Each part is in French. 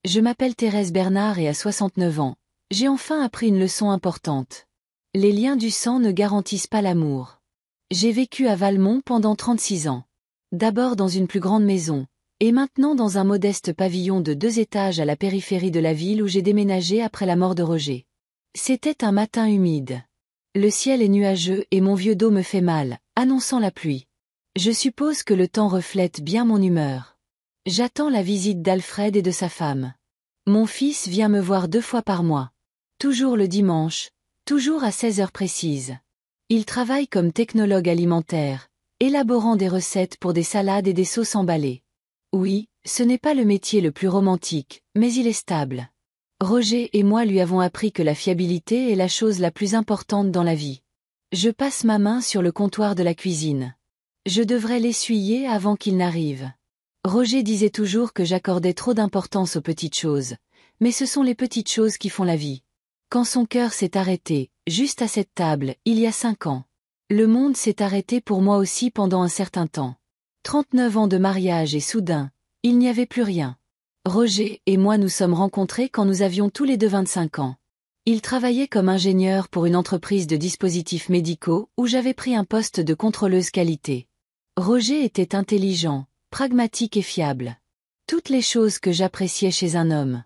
Je m'appelle Thérèse Bernard et à 69 ans, j'ai enfin appris une leçon importante. Les liens du sang ne garantissent pas l'amour. J'ai vécu à Valmont pendant 36 ans. D'abord dans une plus grande maison, et maintenant dans un modeste pavillon de 2 étages à la périphérie de la ville où j'ai déménagé après la mort de Roger. C'était un matin humide. Le ciel est nuageux et mon vieux dos me fait mal, annonçant la pluie. Je suppose que le temps reflète bien mon humeur. J'attends la visite d'Alfred et de sa femme. Mon fils vient me voir 2 fois par mois. Toujours le dimanche, toujours à 16 heures précises. Il travaille comme technologue alimentaire, élaborant des recettes pour des salades et des sauces emballées. Oui, ce n'est pas le métier le plus romantique, mais il est stable. Roger et moi lui avons appris que la fiabilité est la chose la plus importante dans la vie. Je passe ma main sur le comptoir de la cuisine. Je devrais l'essuyer avant qu'il n'arrive. Roger disait toujours que j'accordais trop d'importance aux petites choses, mais ce sont les petites choses qui font la vie. Quand son cœur s'est arrêté, juste à cette table, il y a 5 ans. Le monde s'est arrêté pour moi aussi pendant un certain temps. 39 ans de mariage et soudain, il n'y avait plus rien. Roger et moi nous sommes rencontrés quand nous avions tous les deux 25 ans. Il travaillait comme ingénieur pour une entreprise de dispositifs médicaux où j'avais pris un poste de contrôleuse qualité. Roger était intelligent, pragmatique et fiable. Toutes les choses que j'appréciais chez un homme.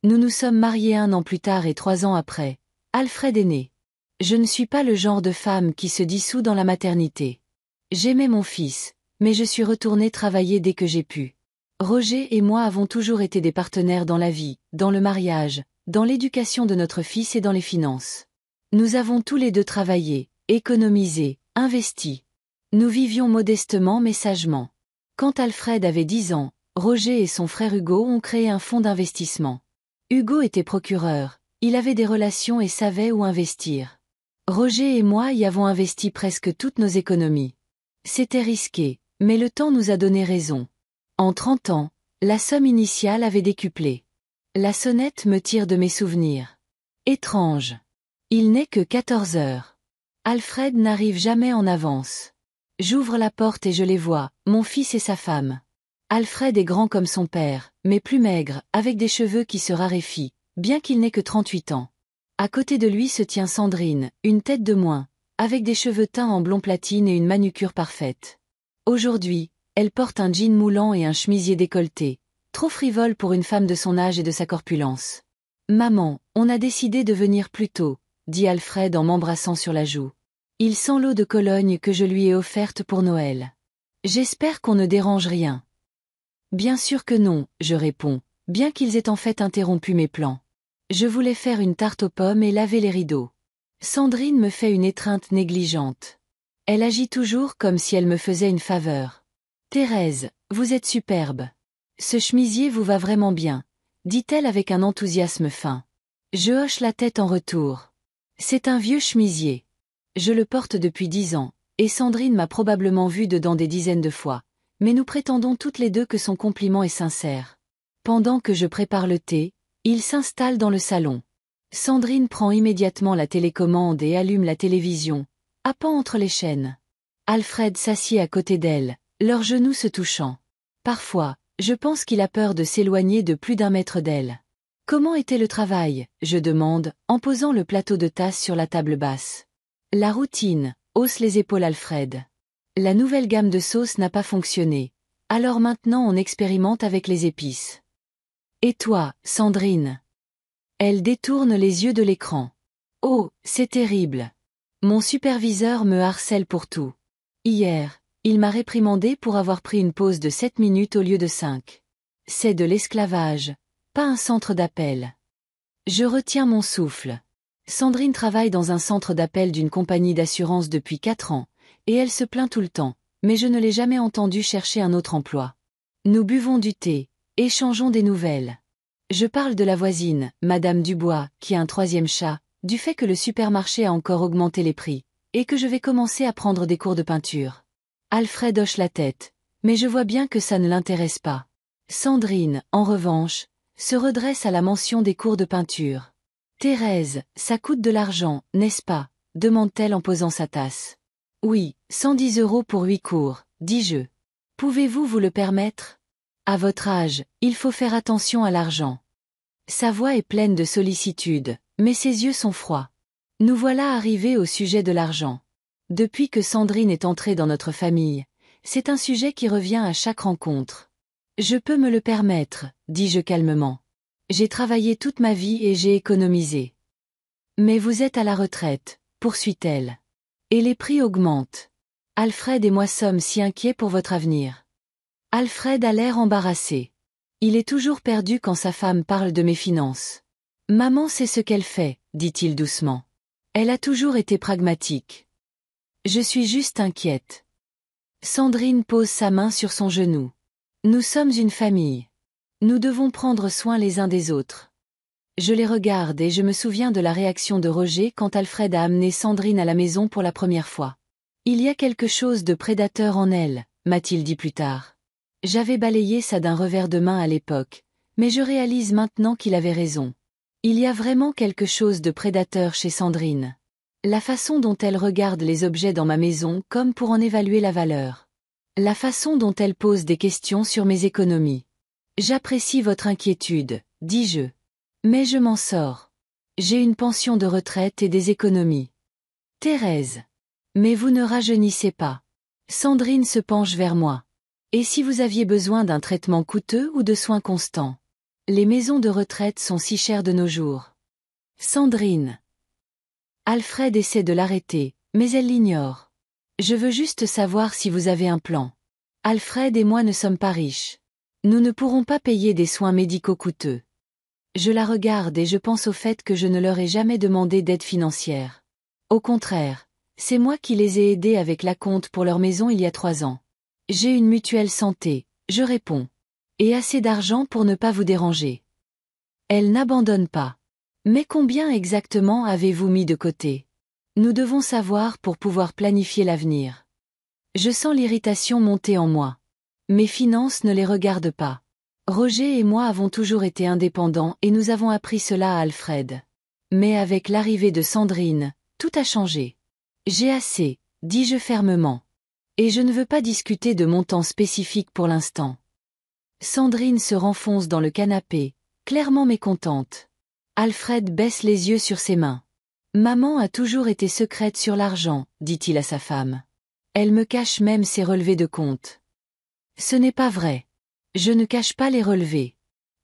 Nous nous sommes mariés 1 an plus tard et 3 ans après. Alfred est né. Je ne suis pas le genre de femme qui se dissout dans la maternité. J'aimais mon fils, mais je suis retournée travailler dès que j'ai pu. Roger et moi avons toujours été des partenaires dans la vie, dans le mariage, dans l'éducation de notre fils et dans les finances. Nous avons tous les deux travaillé, économisé, investi. Nous vivions modestement mais sagement. Quand Alfred avait 10 ans, Roger et son frère Hugo ont créé un fonds d'investissement. Hugo était procureur, il avait des relations et savait où investir. Roger et moi y avons investi presque toutes nos économies. C'était risqué, mais le temps nous a donné raison. En 30 ans, la somme initiale avait décuplé. La sonnette me tire de mes souvenirs. Étrange. Il n'est que 14 heures. Alfred n'arrive jamais en avance. J'ouvre la porte et je les vois, mon fils et sa femme. Alfred est grand comme son père, mais plus maigre, avec des cheveux qui se raréfient, bien qu'il n'ait que 38 ans. À côté de lui se tient Sandrine, une tête de moins, avec des cheveux teints en blond platine et une manucure parfaite. Aujourd'hui, elle porte un jean moulant et un chemisier décolleté, trop frivole pour une femme de son âge et de sa corpulence. « Maman, on a décidé de venir plus tôt », dit Alfred en m'embrassant sur la joue. Il sent l'eau de Cologne que je lui ai offerte pour Noël. J'espère qu'on ne dérange rien. Bien sûr que non, je réponds, bien qu'ils aient en fait interrompu mes plans. Je voulais faire une tarte aux pommes et laver les rideaux. Sandrine me fait une étreinte négligente. Elle agit toujours comme si elle me faisait une faveur. Thérèse, vous êtes superbe. Ce chemisier vous va vraiment bien, dit-elle avec un enthousiasme fin. Je hoche la tête en retour. C'est un vieux chemisier. Je le porte depuis 10 ans, et Sandrine m'a probablement vu dedans des dizaines de fois, mais nous prétendons toutes les deux que son compliment est sincère. Pendant que je prépare le thé, il s'installe dans le salon. Sandrine prend immédiatement la télécommande et allume la télévision, happant entre les chaînes. Alfred s'assied à côté d'elle, leurs genoux se touchant. Parfois, je pense qu'il a peur de s'éloigner de plus d'1 mètre d'elle. « Comment était le travail ?» je demande, en posant le plateau de tasses sur la table basse. La routine, hausse les épaules Alfred. La nouvelle gamme de sauces n'a pas fonctionné, alors maintenant on expérimente avec les épices. Et toi, Sandrine? Elle détourne les yeux de l'écran. Oh, c'est terrible. Mon superviseur me harcèle pour tout. Hier, il m'a réprimandé pour avoir pris une pause de 7 minutes au lieu de 5. C'est de l'esclavage, pas un centre d'appel. Je retiens mon souffle. Sandrine travaille dans un centre d'appel d'une compagnie d'assurance depuis 4 ans, et elle se plaint tout le temps, mais je ne l'ai jamais entendue chercher un autre emploi. Nous buvons du thé, échangeons des nouvelles. Je parle de la voisine, Madame Dubois, qui a un 3e chat, du fait que le supermarché a encore augmenté les prix, et que je vais commencer à prendre des cours de peinture. Alfred hoche la tête, mais je vois bien que ça ne l'intéresse pas. Sandrine, en revanche, se redresse à la mention des cours de peinture. Thérèse, ça coûte de l'argent, n'est-ce pas? Demande-t-elle en posant sa tasse. Oui, 110 € pour 8 cours, dis-je. Pouvez-vous vous le permettre? À votre âge, il faut faire attention à l'argent. Sa voix est pleine de sollicitude, mais ses yeux sont froids. Nous voilà arrivés au sujet de l'argent. Depuis que Sandrine est entrée dans notre famille, c'est un sujet qui revient à chaque rencontre. Je peux me le permettre, dis-je calmement. J'ai travaillé toute ma vie et j'ai économisé. Mais vous êtes à la retraite, poursuit-elle. Et les prix augmentent. Alfred et moi sommes si inquiets pour votre avenir. Alfred a l'air embarrassé. Il est toujours perdu quand sa femme parle de mes finances. Maman sait ce qu'elle fait, dit-il doucement. Elle a toujours été pragmatique. Je suis juste inquiète. Sandrine pose sa main sur son genou. Nous sommes une famille. Nous devons prendre soin les uns des autres. Je les regarde et je me souviens de la réaction de Roger quand Alfred a amené Sandrine à la maison pour la première fois. Il y a quelque chose de prédateur en elle, m'a-t-il dit plus tard. J'avais balayé ça d'un revers de main à l'époque, mais je réalise maintenant qu'il avait raison. Il y a vraiment quelque chose de prédateur chez Sandrine. La façon dont elle regarde les objets dans ma maison comme pour en évaluer la valeur. La façon dont elle pose des questions sur mes économies. J'apprécie votre inquiétude, dis-je. Mais je m'en sors. J'ai une pension de retraite et des économies. Thérèse. Mais vous ne rajeunissez pas. Sandrine se penche vers moi. Et si vous aviez besoin d'un traitement coûteux ou de soins constants? Les maisons de retraite sont si chères de nos jours. Sandrine. Alfred essaie de l'arrêter, mais elle l'ignore. Je veux juste savoir si vous avez un plan. Alfred et moi ne sommes pas riches. Nous ne pourrons pas payer des soins médicaux coûteux. Je la regarde et je pense au fait que je ne leur ai jamais demandé d'aide financière. Au contraire, c'est moi qui les ai aidés avec l'acompte pour leur maison il y a 3 ans. J'ai une mutuelle santé, je réponds. Et assez d'argent pour ne pas vous déranger. Elle n'abandonne pas. Mais combien exactement avez-vous mis de côté? Nous devons savoir pour pouvoir planifier l'avenir. Je sens l'irritation monter en moi. Mes finances ne les regardent pas. Roger et moi avons toujours été indépendants et nous avons appris cela à Alfred. Mais avec l'arrivée de Sandrine, tout a changé. J'ai assez, dis-je fermement. Et je ne veux pas discuter de montants spécifiques pour l'instant. Sandrine se renfonce dans le canapé, clairement mécontente. Alfred baisse les yeux sur ses mains. Maman a toujours été secrète sur l'argent, dit-il à sa femme. Elle me cache même ses relevés de compte. Ce n'est pas vrai. Je ne cache pas les relevés.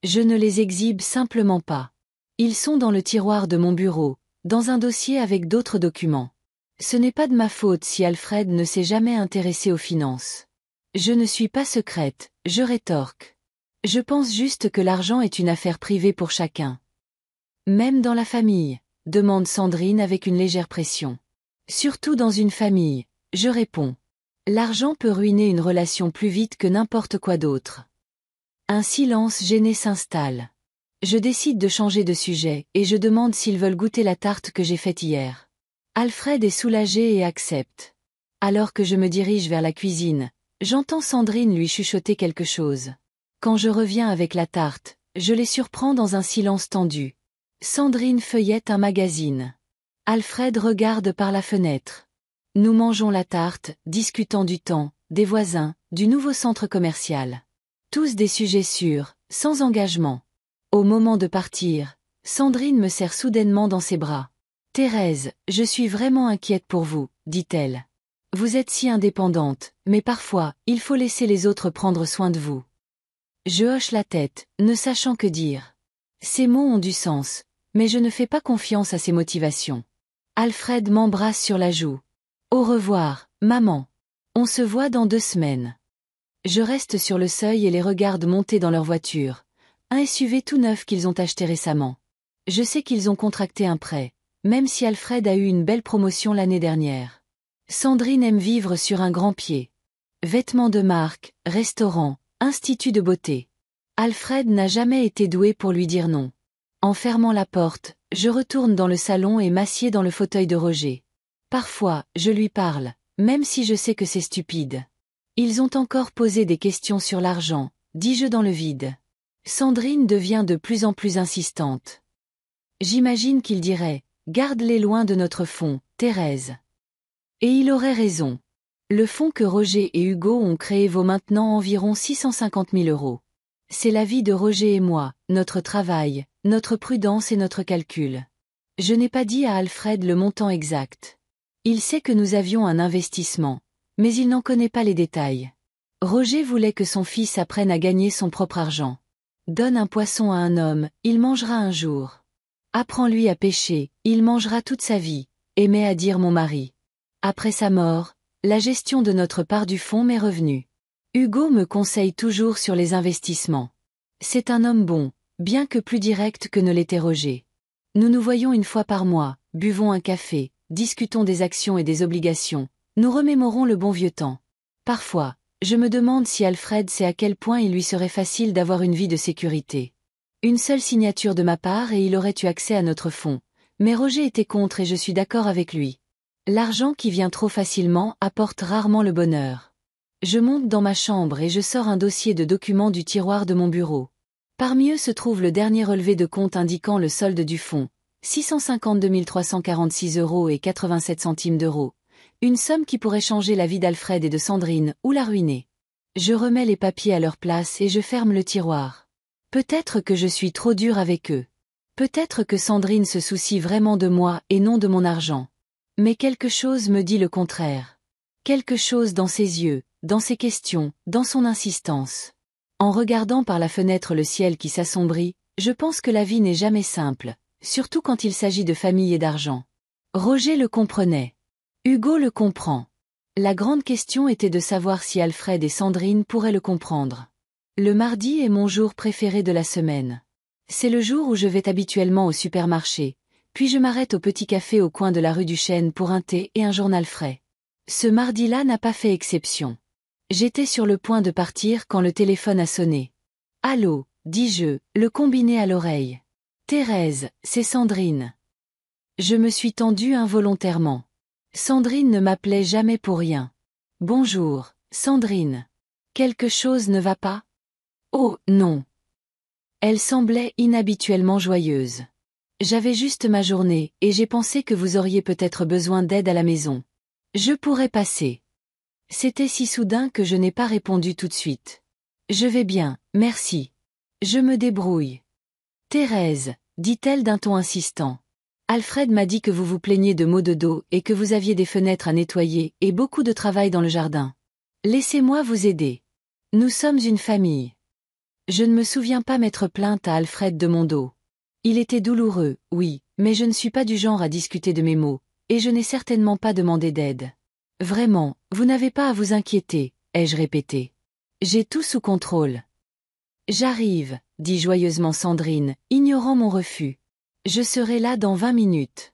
Je ne les exhibe simplement pas. Ils sont dans le tiroir de mon bureau, dans un dossier avec d'autres documents. Ce n'est pas de ma faute si Alfred ne s'est jamais intéressé aux finances. Je ne suis pas secrète, je rétorque. Je pense juste que l'argent est une affaire privée pour chacun. Même dans la famille, demande Sandrine avec une légère pression. Surtout dans une famille, je réponds. L'argent peut ruiner une relation plus vite que n'importe quoi d'autre. Un silence gêné s'installe. Je décide de changer de sujet et je demande s'ils veulent goûter la tarte que j'ai faite hier. Alfred est soulagé et accepte. Alors que je me dirige vers la cuisine, j'entends Sandrine lui chuchoter quelque chose. Quand je reviens avec la tarte, je les surprends dans un silence tendu. Sandrine feuillette un magazine. Alfred regarde par la fenêtre. Nous mangeons la tarte, discutant du temps, des voisins, du nouveau centre commercial. Tous des sujets sûrs, sans engagement. Au moment de partir, Sandrine me serre soudainement dans ses bras. « Thérèse, je suis vraiment inquiète pour vous, » dit-elle. « Vous êtes si indépendante, mais parfois, il faut laisser les autres prendre soin de vous. » Je hoche la tête, ne sachant que dire. Ces mots ont du sens, mais je ne fais pas confiance à ses motivations. Alfred m'embrasse sur la joue. Au revoir, maman. On se voit dans 2 semaines. Je reste sur le seuil et les regarde monter dans leur voiture, un SUV tout neuf qu'ils ont acheté récemment. Je sais qu'ils ont contracté un prêt, même si Alfred a eu une belle promotion l'année dernière. Sandrine aime vivre sur un grand pied. Vêtements de marque, restaurant, institut de beauté. Alfred n'a jamais été doué pour lui dire non. En fermant la porte, je retourne dans le salon et m'assieds dans le fauteuil de Roger. Parfois, je lui parle, même si je sais que c'est stupide. Ils ont encore posé des questions sur l'argent, dis-je dans le vide. Sandrine devient de plus en plus insistante. J'imagine qu'il dirait, garde-les loin de notre fonds, Thérèse. Et il aurait raison. Le fonds que Roger et Hugo ont créé vaut maintenant environ 650 000 €. C'est la vie de Roger et moi, notre travail, notre prudence et notre calcul. Je n'ai pas dit à Alfred le montant exact. Il sait que nous avions un investissement, mais il n'en connaît pas les détails. Roger voulait que son fils apprenne à gagner son propre argent. Donne un poisson à un homme, il mangera un jour. Apprends-lui à pêcher, il mangera toute sa vie, aimait à dire mon mari. Après sa mort, la gestion de notre part du fonds m'est revenue. Hugo me conseille toujours sur les investissements. C'est un homme bon, bien que plus direct que ne l'était Roger. Nous nous voyons une fois par mois, buvons un café, discutons des actions et des obligations, nous remémorons le bon vieux temps. Parfois, je me demande si Alfred sait à quel point il lui serait facile d'avoir une vie de sécurité. Une seule signature de ma part et il aurait eu accès à notre fonds, mais Roger était contre et je suis d'accord avec lui. L'argent qui vient trop facilement apporte rarement le bonheur. Je monte dans ma chambre et je sors un dossier de documents du tiroir de mon bureau. Parmi eux se trouve le dernier relevé de compte indiquant le solde du fonds, 652 346 € et 87 centimes d'euros, une somme qui pourrait changer la vie d'Alfred et de Sandrine ou la ruiner. Je remets les papiers à leur place et je ferme le tiroir. Peut-être que je suis trop dur avec eux. Peut-être que Sandrine se soucie vraiment de moi et non de mon argent. Mais quelque chose me dit le contraire. Quelque chose dans ses yeux, dans ses questions, dans son insistance. En regardant par la fenêtre le ciel qui s'assombrit, je pense que la vie n'est jamais simple, surtout quand il s'agit de famille et d'argent. Roger le comprenait. Hugo le comprend. La grande question était de savoir si Alfred et Sandrine pourraient le comprendre. Le mardi est mon jour préféré de la semaine. C'est le jour où je vais habituellement au supermarché, puis je m'arrête au petit café au coin de la rue du Chêne pour un thé et un journal frais. Ce mardi-là n'a pas fait exception. J'étais sur le point de partir quand le téléphone a sonné. « Allô » dis-je, le combiné à l'oreille. « Thérèse, c'est Sandrine. » Je me suis tendue involontairement. Sandrine ne m'appelait jamais pour rien. « Bonjour, Sandrine. Quelque chose ne va pas ? » « Oh, non. » Elle semblait inhabituellement joyeuse. « J'avais juste ma journée, et j'ai pensé que vous auriez peut-être besoin d'aide à la maison. Je pourrais passer. » C'était si soudain que je n'ai pas répondu tout de suite. « Je vais bien, merci. Je me débrouille. »« Thérèse, » dit-elle d'un ton insistant. « Alfred m'a dit que vous vous plaignez de maux de dos et que vous aviez des fenêtres à nettoyer et beaucoup de travail dans le jardin. Laissez-moi vous aider. Nous sommes une famille. » Je ne me souviens pas m'être plainte à Alfred de mon dos. Il était douloureux, oui, mais je ne suis pas du genre à discuter de mes maux, et je n'ai certainement pas demandé d'aide. « Vraiment, vous n'avez pas à vous inquiéter, » ai-je répété. « J'ai tout sous contrôle. »« J'arrive, » dit joyeusement Sandrine, ignorant mon refus. « Je serai là dans 20 minutes. »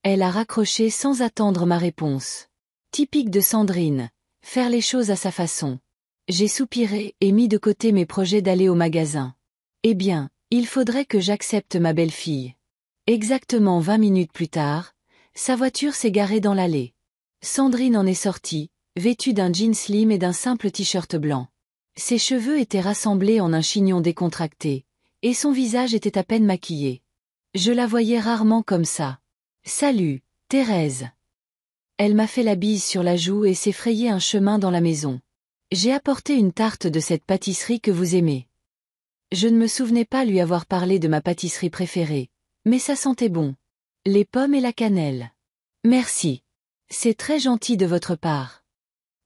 Elle a raccroché sans attendre ma réponse. Typique de Sandrine, faire les choses à sa façon. J'ai soupiré et mis de côté mes projets d'aller au magasin. Eh bien, il faudrait que j'accepte ma belle-fille. Exactement 20 minutes plus tard, sa voiture s'est garée dans l'allée. Sandrine en est sortie, vêtue d'un jean slim et d'un simple t-shirt blanc. Ses cheveux étaient rassemblés en un chignon décontracté, et son visage était à peine maquillé. Je la voyais rarement comme ça. « Salut, Thérèse. » Elle m'a fait la bise sur la joue et s'est frayé un chemin dans la maison. J'ai apporté une tarte de cette pâtisserie que vous aimez. Je ne me souvenais pas lui avoir parlé de ma pâtisserie préférée, mais ça sentait bon. Les pommes et la cannelle. Merci. C'est très gentil de votre part.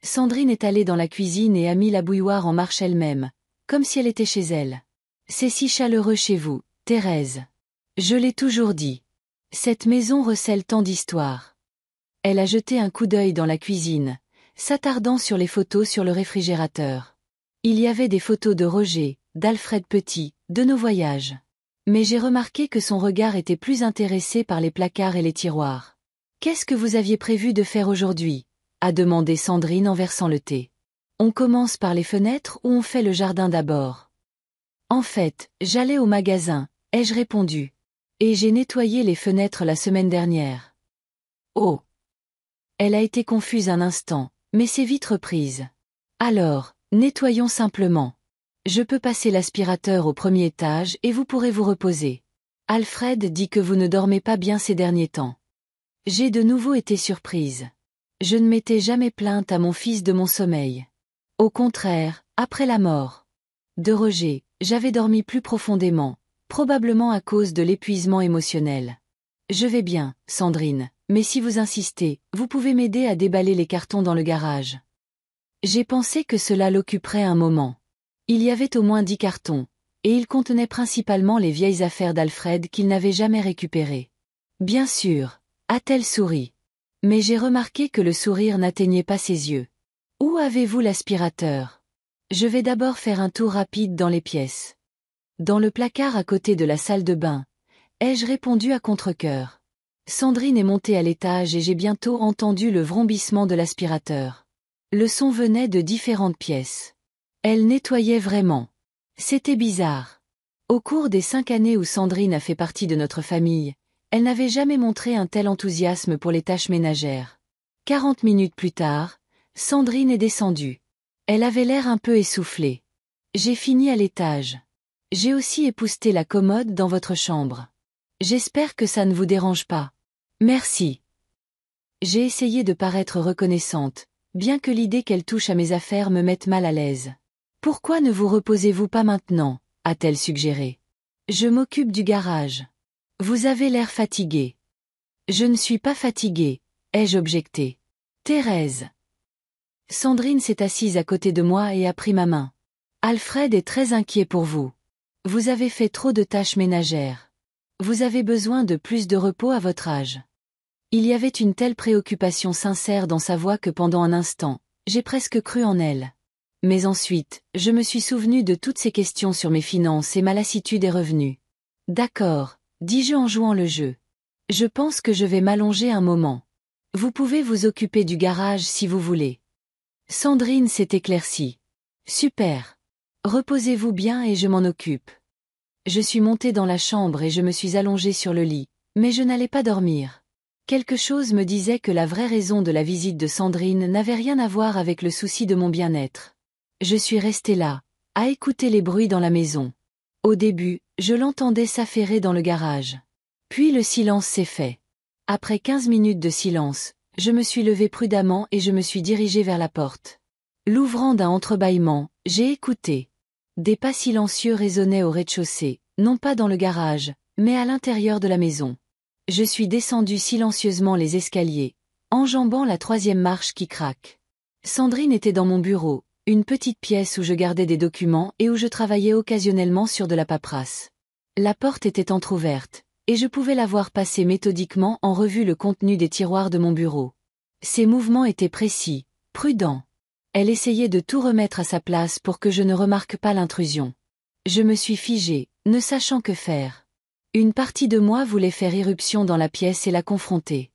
Sandrine est allée dans la cuisine et a mis la bouilloire en marche elle-même, comme si elle était chez elle. C'est si chaleureux chez vous, Thérèse. Je l'ai toujours dit. Cette maison recèle tant d'histoires. Elle a jeté un coup d'œil dans la cuisine, s'attardant sur les photos sur le réfrigérateur. Il y avait des photos de Roger, d'Alfred Petit, de nos voyages. Mais j'ai remarqué que son regard était plus intéressé par les placards et les tiroirs. « Qu'est-ce que vous aviez prévu de faire aujourd'hui ?» a demandé Sandrine en versant le thé. « On commence par les fenêtres ou on fait le jardin d'abord ?» En fait, j'allais au magasin, ai-je répondu. Et j'ai nettoyé les fenêtres la semaine dernière. Oh! Elle a été confuse un instant, mais s'est vite reprise. Alors, nettoyons simplement. Je peux passer l'aspirateur au premier étage et vous pourrez vous reposer. Alfred dit que vous ne dormez pas bien ces derniers temps. J'ai de nouveau été surprise. Je ne m'étais jamais plainte à mon fils de mon sommeil. Au contraire, après la mort de Roger, j'avais dormi plus profondément, probablement à cause de l'épuisement émotionnel. Je vais bien, Sandrine, mais si vous insistez, vous pouvez m'aider à déballer les cartons dans le garage. J'ai pensé que cela l'occuperait un moment. Il y avait au moins 10 cartons, et ils contenaient principalement les vieilles affaires d'Alfred qu'il n'avait jamais récupérées. Bien sûr, a-t-elle souri. Mais j'ai remarqué que le sourire n'atteignait pas ses yeux. Où avez-vous l'aspirateur? Je vais d'abord faire un tour rapide dans les pièces. Dans le placard à côté de la salle de bain, ai-je répondu à contre-cœur. Sandrine est montée à l'étage et j'ai bientôt entendu le vrombissement de l'aspirateur. Le son venait de différentes pièces. Elle nettoyait vraiment. C'était bizarre. Au cours des 5 années où Sandrine a fait partie de notre famille, elle n'avait jamais montré un tel enthousiasme pour les tâches ménagères. 40 minutes plus tard, Sandrine est descendue. Elle avait l'air un peu essoufflée. J'ai fini à l'étage. J'ai aussi épousseté la commode dans votre chambre. J'espère que ça ne vous dérange pas. Merci. J'ai essayé de paraître reconnaissante, bien que l'idée qu'elle touche à mes affaires me mette mal à l'aise. Pourquoi ne vous reposez-vous pas maintenant, a-t-elle suggéré. Je m'occupe du garage. Vous avez l'air fatigué. Je ne suis pas fatiguée, ai-je objecté. Thérèse. Sandrine s'est assise à côté de moi et a pris ma main. Alfred est très inquiet pour vous. Vous avez fait trop de tâches ménagères. Vous avez besoin de plus de repos à votre âge. Il y avait une telle préoccupation sincère dans sa voix que pendant un instant, j'ai presque cru en elle. Mais ensuite, je me suis souvenu de toutes ces questions sur mes finances et ma lassitude est revenue. D'accord, dis-je en jouant le jeu. Je pense que je vais m'allonger un moment. Vous pouvez vous occuper du garage si vous voulez. Sandrine s'est éclaircie. Super. Reposez-vous bien et je m'en occupe. Je suis montée dans la chambre et je me suis allongée sur le lit, mais je n'allais pas dormir. Quelque chose me disait que la vraie raison de la visite de Sandrine n'avait rien à voir avec le souci de mon bien-être. Je suis restée là, à écouter les bruits dans la maison. Au début, je l'entendais s'affairer dans le garage. Puis le silence s'est fait. Après 15 minutes de silence, je me suis levée prudemment et je me suis dirigée vers la porte. L'ouvrant d'un entrebâillement, j'ai écouté. Des pas silencieux résonnaient au rez-de-chaussée, non pas dans le garage, mais à l'intérieur de la maison. Je suis descendue silencieusement les escaliers, enjambant la 3e marche qui craque. Sandrine était dans mon bureau, une petite pièce où je gardais des documents et où je travaillais occasionnellement sur de la paperasse. La porte était entr'ouverte, et je pouvais la voir passer méthodiquement en revue le contenu des tiroirs de mon bureau. Ses mouvements étaient précis, prudents. Elle essayait de tout remettre à sa place pour que je ne remarque pas l'intrusion. Je me suis figée, ne sachant que faire. Une partie de moi voulait faire irruption dans la pièce et la confronter.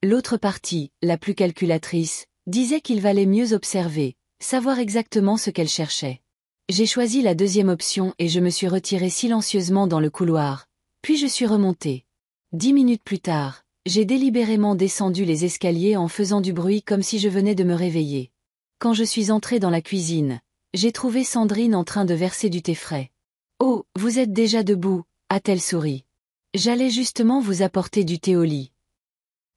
L'autre partie, la plus calculatrice, disait qu'il valait mieux observer, savoir exactement ce qu'elle cherchait. J'ai choisi la 2e option et je me suis retirée silencieusement dans le couloir, puis je suis remontée. 10 minutes plus tard, j'ai délibérément descendu les escaliers en faisant du bruit comme si je venais de me réveiller. Quand je suis entrée dans la cuisine, j'ai trouvé Sandrine en train de verser du thé frais. « Oh, vous êtes déjà debout » a-t-elle souri. « J'allais justement vous apporter du thé au lit. »«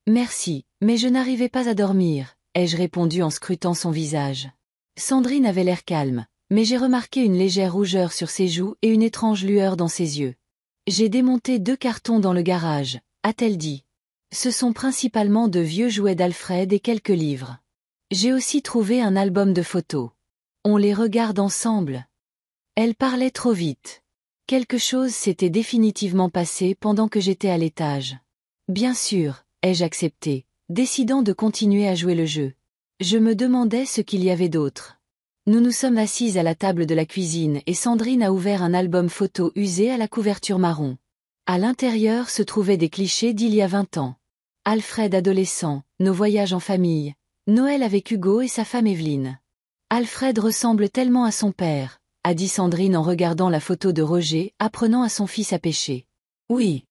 Merci, mais je n'arrivais pas à dormir » ai-je répondu en scrutant son visage. Sandrine avait l'air calme, mais j'ai remarqué une légère rougeur sur ses joues et une étrange lueur dans ses yeux. « J'ai démonté 2 cartons dans le garage » a-t-elle dit. « Ce sont principalement de vieux jouets d'Alfred et quelques livres. J'ai aussi trouvé un album de photos. On les regarde ensemble. » Elle parlait trop vite. Quelque chose s'était définitivement passé pendant que j'étais à l'étage. Bien sûr, ai-je accepté, décidant de continuer à jouer le jeu. Je me demandais ce qu'il y avait d'autre. Nous nous sommes assises à la table de la cuisine et Sandrine a ouvert un album photo usé à la couverture marron. À l'intérieur se trouvaient des clichés d'il y a 20 ans. Alfred adolescent, nos voyages en famille, Noël avec Hugo et sa femme Evelyne. Alfred ressemble tellement à son père, a dit Sandrine en regardant la photo de Roger apprenant à son fils à pêcher. Oui.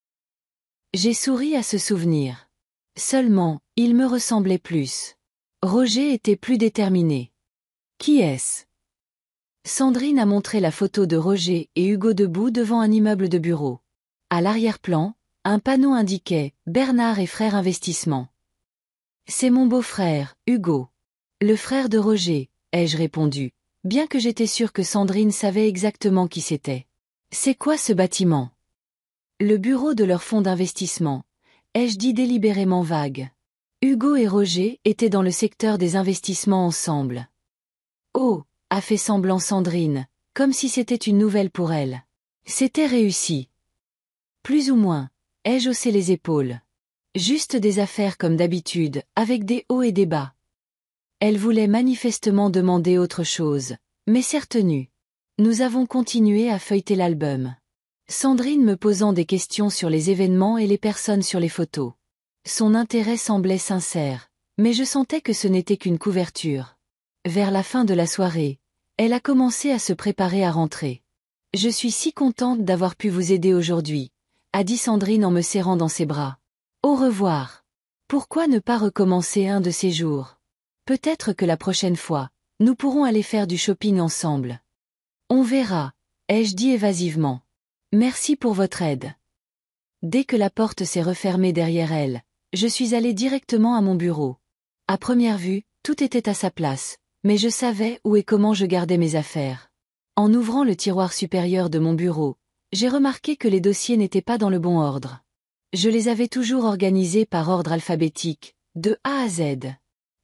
J'ai souri à ce souvenir. Seulement, il me ressemblait plus. Roger était plus déterminé. Qui est-ce? Sandrine a montré la photo de Roger et Hugo debout devant un immeuble de bureaux. À l'arrière-plan, un panneau indiquait « Bernard et Frères Investissement ». C'est mon beau-frère, Hugo. Le frère de Roger, ai-je répondu, bien que j'étais sûre que Sandrine savait exactement qui c'était. C'est quoi ce bâtiment? Le bureau de leur fonds d'investissement, ai-je dit délibérément vague. Hugo et Roger étaient dans le secteur des investissements ensemble. Oh, a fait semblant Sandrine, comme si c'était une nouvelle pour elle. C'était réussi. Plus ou moins, ai-je haussé les épaules. Juste des affaires comme d'habitude, avec des hauts et des bas. Elle voulait manifestement demander autre chose, mais s'est retenue. Nous avons continué à feuilleter l'album. Sandrine me posant des questions sur les événements et les personnes sur les photos. Son intérêt semblait sincère, mais je sentais que ce n'était qu'une couverture. Vers la fin de la soirée, elle a commencé à se préparer à rentrer. « Je suis si contente d'avoir pu vous aider aujourd'hui », a dit Sandrine en me serrant dans ses bras. « Au revoir. Pourquoi ne pas recommencer un de ces jours ? Peut-être que la prochaine fois, nous pourrons aller faire du shopping ensemble. » On verra, ai-je dit évasivement. Merci pour votre aide. Dès que la porte s'est refermée derrière elle, je suis allée directement à mon bureau. À première vue, tout était à sa place, mais je savais où et comment je gardais mes affaires. En ouvrant le tiroir supérieur de mon bureau, j'ai remarqué que les dossiers n'étaient pas dans le bon ordre. Je les avais toujours organisés par ordre alphabétique, de A à Z.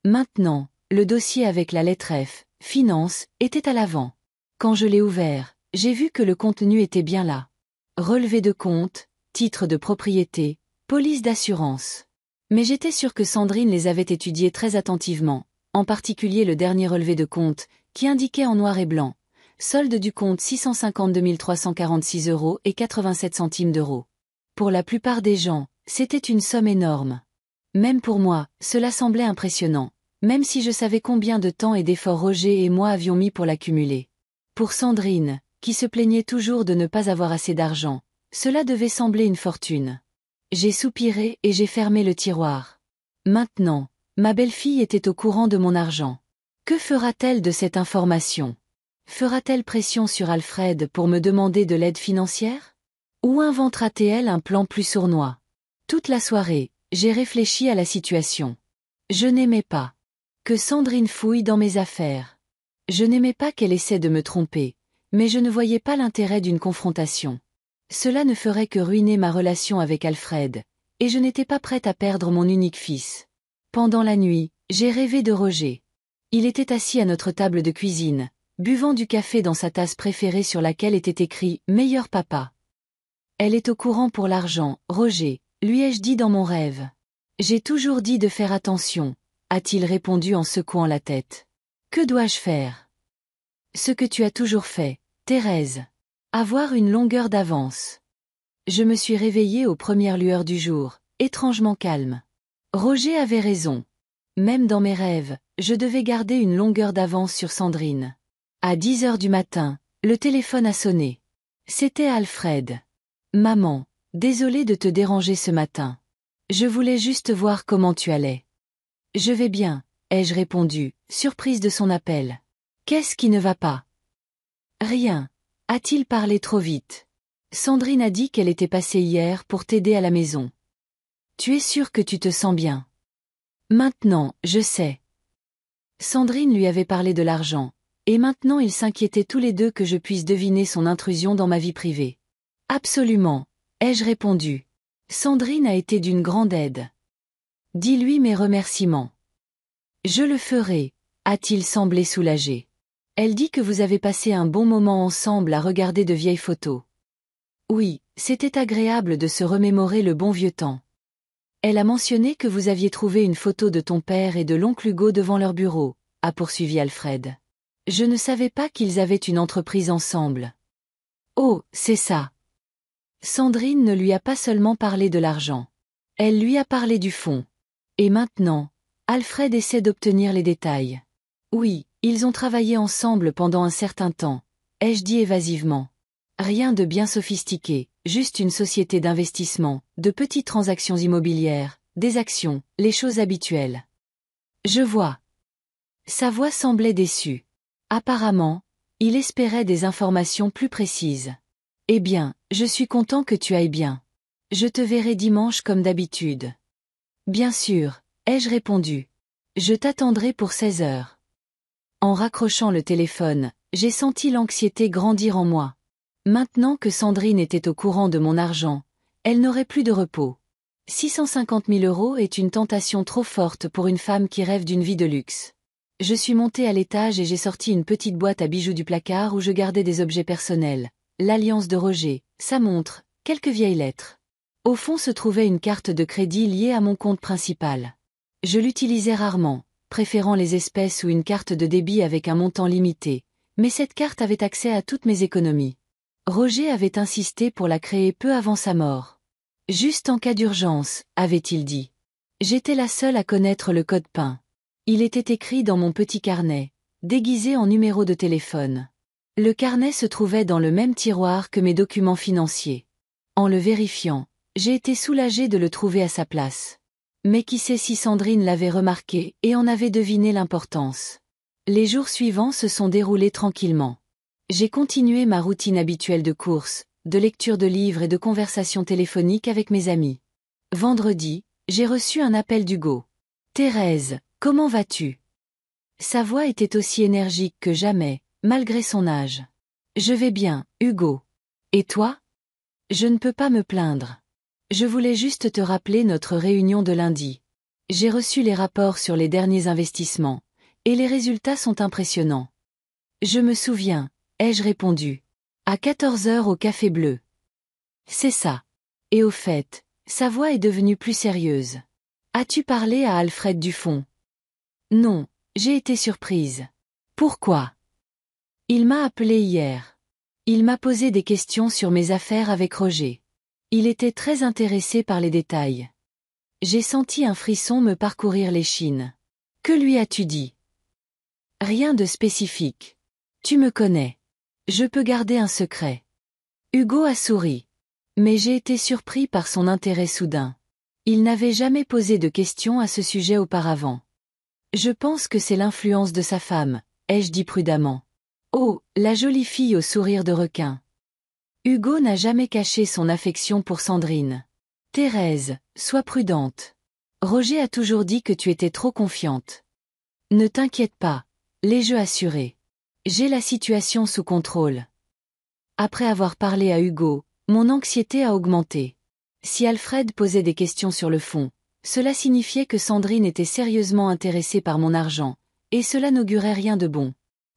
Maintenant, le dossier avec la lettre F, Finance, était à l'avant. Quand je l'ai ouvert, j'ai vu que le contenu était bien là. Relevé de compte, titre de propriété, police d'assurance. Mais j'étais sûre que Sandrine les avait étudiés très attentivement, en particulier le dernier relevé de compte, qui indiquait en noir et blanc. Solde du compte 652 346 € et 87 centimes d'euros. Pour la plupart des gens, c'était une somme énorme. Même pour moi, cela semblait impressionnant, même si je savais combien de temps et d'efforts Roger et moi avions mis pour l'accumuler. Pour Sandrine, qui se plaignait toujours de ne pas avoir assez d'argent, cela devait sembler une fortune. J'ai soupiré et j'ai fermé le tiroir. Maintenant, ma belle-fille était au courant de mon argent. Que fera-t-elle de cette information ? Fera-t-elle pression sur Alfred pour me demander de l'aide financière ? Ou inventera-t-elle un plan plus sournois ? Toute la soirée, j'ai réfléchi à la situation. Je n'aimais pas que Sandrine fouille dans mes affaires. Je n'aimais pas qu'elle essaie de me tromper, mais je ne voyais pas l'intérêt d'une confrontation. Cela ne ferait que ruiner ma relation avec Alfred, et je n'étais pas prête à perdre mon unique fils. Pendant la nuit, j'ai rêvé de Roger. Il était assis à notre table de cuisine, buvant du café dans sa tasse préférée sur laquelle était écrit « Meilleur papa ». Elle est au courant pour l'argent, Roger, lui ai-je dit dans mon rêve. J'ai toujours dit de faire attention, a-t-il répondu en secouant la tête. Que dois-je faire ? Ce que tu as toujours fait, Thérèse. Avoir une longueur d'avance. Je me suis réveillée aux premières lueurs du jour, étrangement calme. Roger avait raison. Même dans mes rêves, je devais garder une longueur d'avance sur Sandrine. À 10 heures du matin, le téléphone a sonné. C'était Alfred. Maman, désolée de te déranger ce matin. Je voulais juste voir comment tu allais. Je vais bien, ai-je répondu, surprise de son appel. Qu'est-ce qui ne va pas ? Rien. A-t-il parlé trop vite ? Sandrine a dit qu'elle était passée hier pour t'aider à la maison. Tu es sûre que tu te sens bien ? Maintenant, je sais. Sandrine lui avait parlé de l'argent, et maintenant ils s'inquiétaient tous les deux que je puisse deviner son intrusion dans ma vie privée. Absolument, ai-je répondu. Sandrine a été d'une grande aide. Dis-lui mes remerciements. Je le ferai, a-t-il semblé soulagé. Elle dit que vous avez passé un bon moment ensemble à regarder de vieilles photos. Oui, c'était agréable de se remémorer le bon vieux temps. Elle a mentionné que vous aviez trouvé une photo de ton père et de l'oncle Hugo devant leur bureau, a poursuivi Alfred. Je ne savais pas qu'ils avaient une entreprise ensemble. Oh, c'est ça. Sandrine ne lui a pas seulement parlé de l'argent. Elle lui a parlé du fonds. Et maintenant, Alfred essaie d'obtenir les détails. Oui, ils ont travaillé ensemble pendant un certain temps, ai-je dit évasivement. Rien de bien sophistiqué, juste une société d'investissement, de petites transactions immobilières, des actions, les choses habituelles. Je vois. Sa voix semblait déçue. Apparemment, il espérait des informations plus précises. Eh bien, je suis content que tu ailles bien. Je te verrai dimanche comme d'habitude. Bien sûr, ai-je répondu. Je t'attendrai pour 16 heures. En raccrochant le téléphone, j'ai senti l'anxiété grandir en moi. Maintenant que Sandrine était au courant de mon argent, Elle n'aurait plus de repos. 650 000 € est une tentation trop forte pour une femme qui rêve d'une vie de luxe. Je suis montée à l'étage et j'ai sorti une petite boîte à bijoux du placard où je gardais des objets personnels, l'alliance de Roger, sa montre, quelques vieilles lettres. Au fond se trouvait une carte de crédit liée à mon compte principal. Je l'utilisais rarement, préférant les espèces ou une carte de débit avec un montant limité, mais cette carte avait accès à toutes mes économies. Roger avait insisté pour la créer peu avant sa mort. Juste en cas d'urgence, avait-il dit. J'étais la seule à connaître le code PIN. Il était écrit dans mon petit carnet, déguisé en numéro de téléphone. Le carnet se trouvait dans le même tiroir que mes documents financiers. En le vérifiant, j'ai été soulagée de le trouver à sa place. Mais qui sait si Sandrine l'avait remarqué et en avait deviné l'importance. Les jours suivants se sont déroulés tranquillement. J'ai continué ma routine habituelle de courses, de lecture de livres et de conversations téléphoniques avec mes amis. Vendredi, j'ai reçu un appel d'Hugo. « Thérèse, comment vas-tu » Sa voix était aussi énergique que jamais, malgré son âge. « Je vais bien, Hugo. Et toi » ? Je ne peux pas me plaindre. Je voulais juste te rappeler notre réunion de lundi. J'ai reçu les rapports sur les derniers investissements, et les résultats sont impressionnants. Je me souviens, ai-je répondu. À 14 heures au Café Bleu. C'est ça. Et au fait, sa voix est devenue plus sérieuse. As-tu parlé à Alfred Dufond ? Non, j'ai été surprise. Pourquoi ? Il m'a appelé hier. Il m'a posé des questions sur mes affaires avec Roger. Il était très intéressé par les détails. J'ai senti un frisson me parcourir l'échine. Que lui as-tu dit ? Rien de spécifique. Tu me connais. Je peux garder un secret. Hugo a souri. Mais j'ai été surpris par son intérêt soudain. Il n'avait jamais posé de questions à ce sujet auparavant. Je pense que c'est l'influence de sa femme, ai-je dit prudemment. Oh, la jolie fille au sourire de requin. Hugo n'a jamais caché son affection pour Sandrine. Thérèse, sois prudente. Roger a toujours dit que tu étais trop confiante. Ne t'inquiète pas, l'ai-je assuré. J'ai la situation sous contrôle. Après avoir parlé à Hugo, mon anxiété a augmenté. Si Alfred posait des questions sur le fond, cela signifiait que Sandrine était sérieusement intéressée par mon argent, et cela n'augurait rien de bon.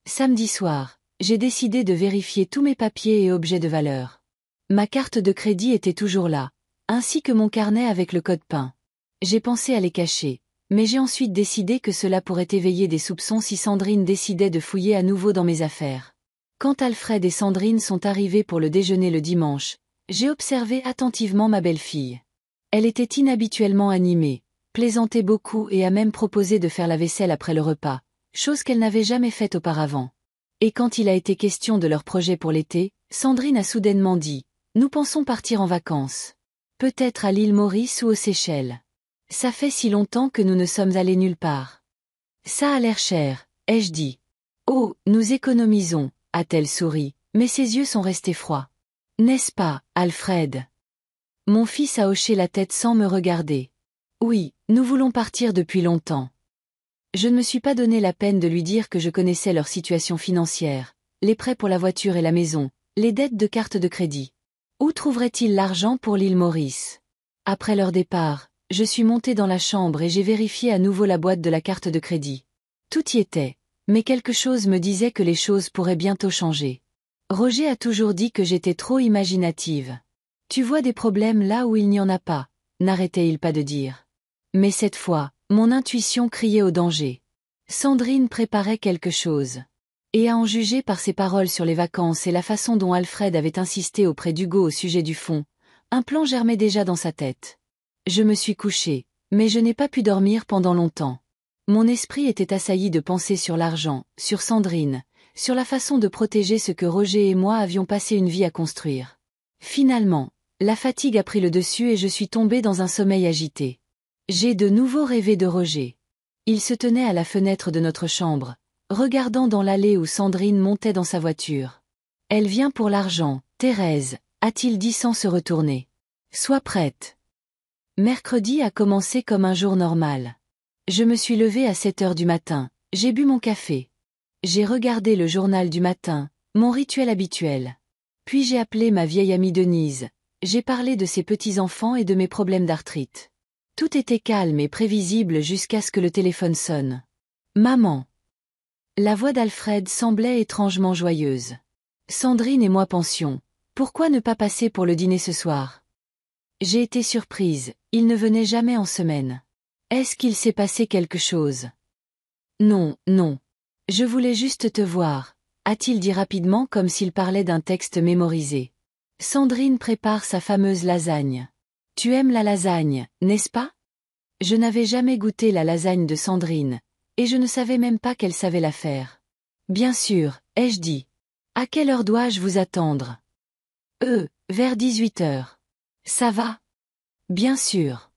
Samedi soir, j'ai décidé de vérifier tous mes papiers et objets de valeur. Ma carte de crédit était toujours là, ainsi que mon carnet avec le code PIN. J'ai pensé à les cacher. Mais j'ai ensuite décidé que cela pourrait éveiller des soupçons si Sandrine décidait de fouiller à nouveau dans mes affaires. Quand Alfred et Sandrine sont arrivés pour le déjeuner le dimanche, j'ai observé attentivement ma belle-fille. Elle était inhabituellement animée, plaisantait beaucoup et a même proposé de faire la vaisselle après le repas, chose qu'elle n'avait jamais faite auparavant. Et quand il a été question de leur projet pour l'été, Sandrine a soudainement dit « Nous pensons partir en vacances. Peut-être à l'île Maurice ou aux Seychelles. Ça fait si longtemps que nous ne sommes allés nulle part. Ça a l'air cher, ai-je dit. Oh, nous économisons, a-t-elle souri, mais ses yeux sont restés froids. N'est-ce pas, Alfred ? Mon fils a hoché la tête sans me regarder. Oui, nous voulons partir depuis longtemps. Je ne me suis pas donné la peine de lui dire que je connaissais leur situation financière, les prêts pour la voiture et la maison, les dettes de carte de crédit. Où trouverait-il l'argent pour l'île Maurice ? Après leur départ, je suis montée dans la chambre et j'ai vérifié à nouveau la boîte de la carte de crédit. Tout y était, mais quelque chose me disait que les choses pourraient bientôt changer. Roger a toujours dit que j'étais trop imaginative. Tu vois des problèmes là où il n'y en a pas, n'arrêtait-il pas de dire. Mais cette fois, mon intuition criait au danger. Sandrine préparait quelque chose. Et à en juger par ses paroles sur les vacances et la façon dont Alfred avait insisté auprès d'Hugo au sujet du fonds, un plan germait déjà dans sa tête. Je me suis couchée, mais je n'ai pas pu dormir pendant longtemps. Mon esprit était assailli de pensées sur l'argent, sur Sandrine, sur la façon de protéger ce que Roger et moi avions passé une vie à construire. Finalement, la fatigue a pris le dessus et je suis tombée dans un sommeil agité. J'ai de nouveau rêvé de Roger. Il se tenait à la fenêtre de notre chambre, regardant dans l'allée où Sandrine montait dans sa voiture. « Elle vient pour l'argent, Thérèse », a-t-il dit sans se retourner. « Sois prête. » Mercredi a commencé comme un jour normal. Je me suis levée à 7 heures du matin, j'ai bu mon café. J'ai regardé le journal du matin, mon rituel habituel. Puis j'ai appelé ma vieille amie Denise, J'ai parlé de ses petits-enfants et de mes problèmes d'arthrite. Tout était calme et prévisible jusqu'à ce que le téléphone sonne. Maman. La voix d'Alfred semblait étrangement joyeuse. Sandrine et moi pensions. Pourquoi ne pas passer pour le dîner ce soir? J'ai été surprise, il ne venait jamais en semaine. Est-ce qu'il s'est passé quelque chose? Non, non. Je voulais juste te voir, a-t-il dit rapidement comme s'il parlait d'un texte mémorisé. Sandrine prépare sa fameuse lasagne. Tu aimes la lasagne, n'est-ce pas? Je n'avais jamais goûté la lasagne de Sandrine, et je ne savais même pas qu'elle savait la faire. Bien sûr, ai-je dit. À quelle heure dois-je vous attendre? Vers 18 heures. Ça va? Bien sûr.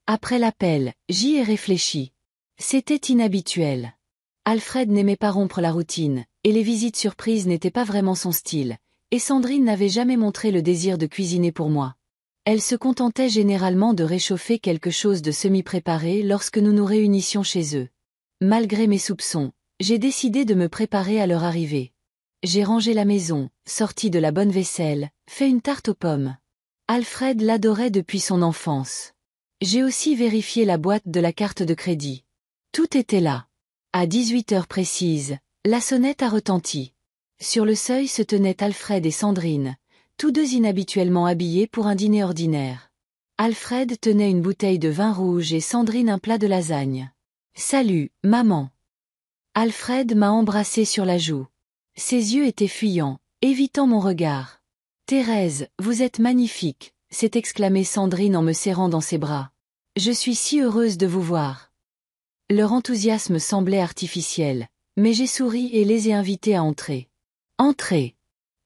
Après l'appel, j'y ai réfléchi. C'était inhabituel. Alfred n'aimait pas rompre la routine, et les visites surprises n'étaient pas vraiment son style, et Sandrine n'avait jamais montré le désir de cuisiner pour moi. Elle se contentait généralement de réchauffer quelque chose de semi-préparé lorsque nous nous réunissions chez eux. Malgré mes soupçons, j'ai décidé de me préparer à leur arrivée. J'ai rangé la maison, sorti de la bonne vaisselle, fait une tarte aux pommes. Alfred l'adorait depuis son enfance. J'ai aussi vérifié la boîte de la carte de crédit. Tout était là. À 18 heures précises, la sonnette a retenti. Sur le seuil se tenaient Alfred et Sandrine, tous deux inhabituellement habillés pour un dîner ordinaire. Alfred tenait une bouteille de vin rouge et Sandrine un plat de lasagne. « Salut, maman !» Alfred m'a embrassé sur la joue. Ses yeux étaient fuyants, évitant mon regard. « Thérèse, vous êtes magnifique !» s'est exclamée Sandrine en me serrant dans ses bras. « Je suis si heureuse de vous voir. » Leur enthousiasme semblait artificiel, mais j'ai souri et les ai invités à entrer. « Entrez !»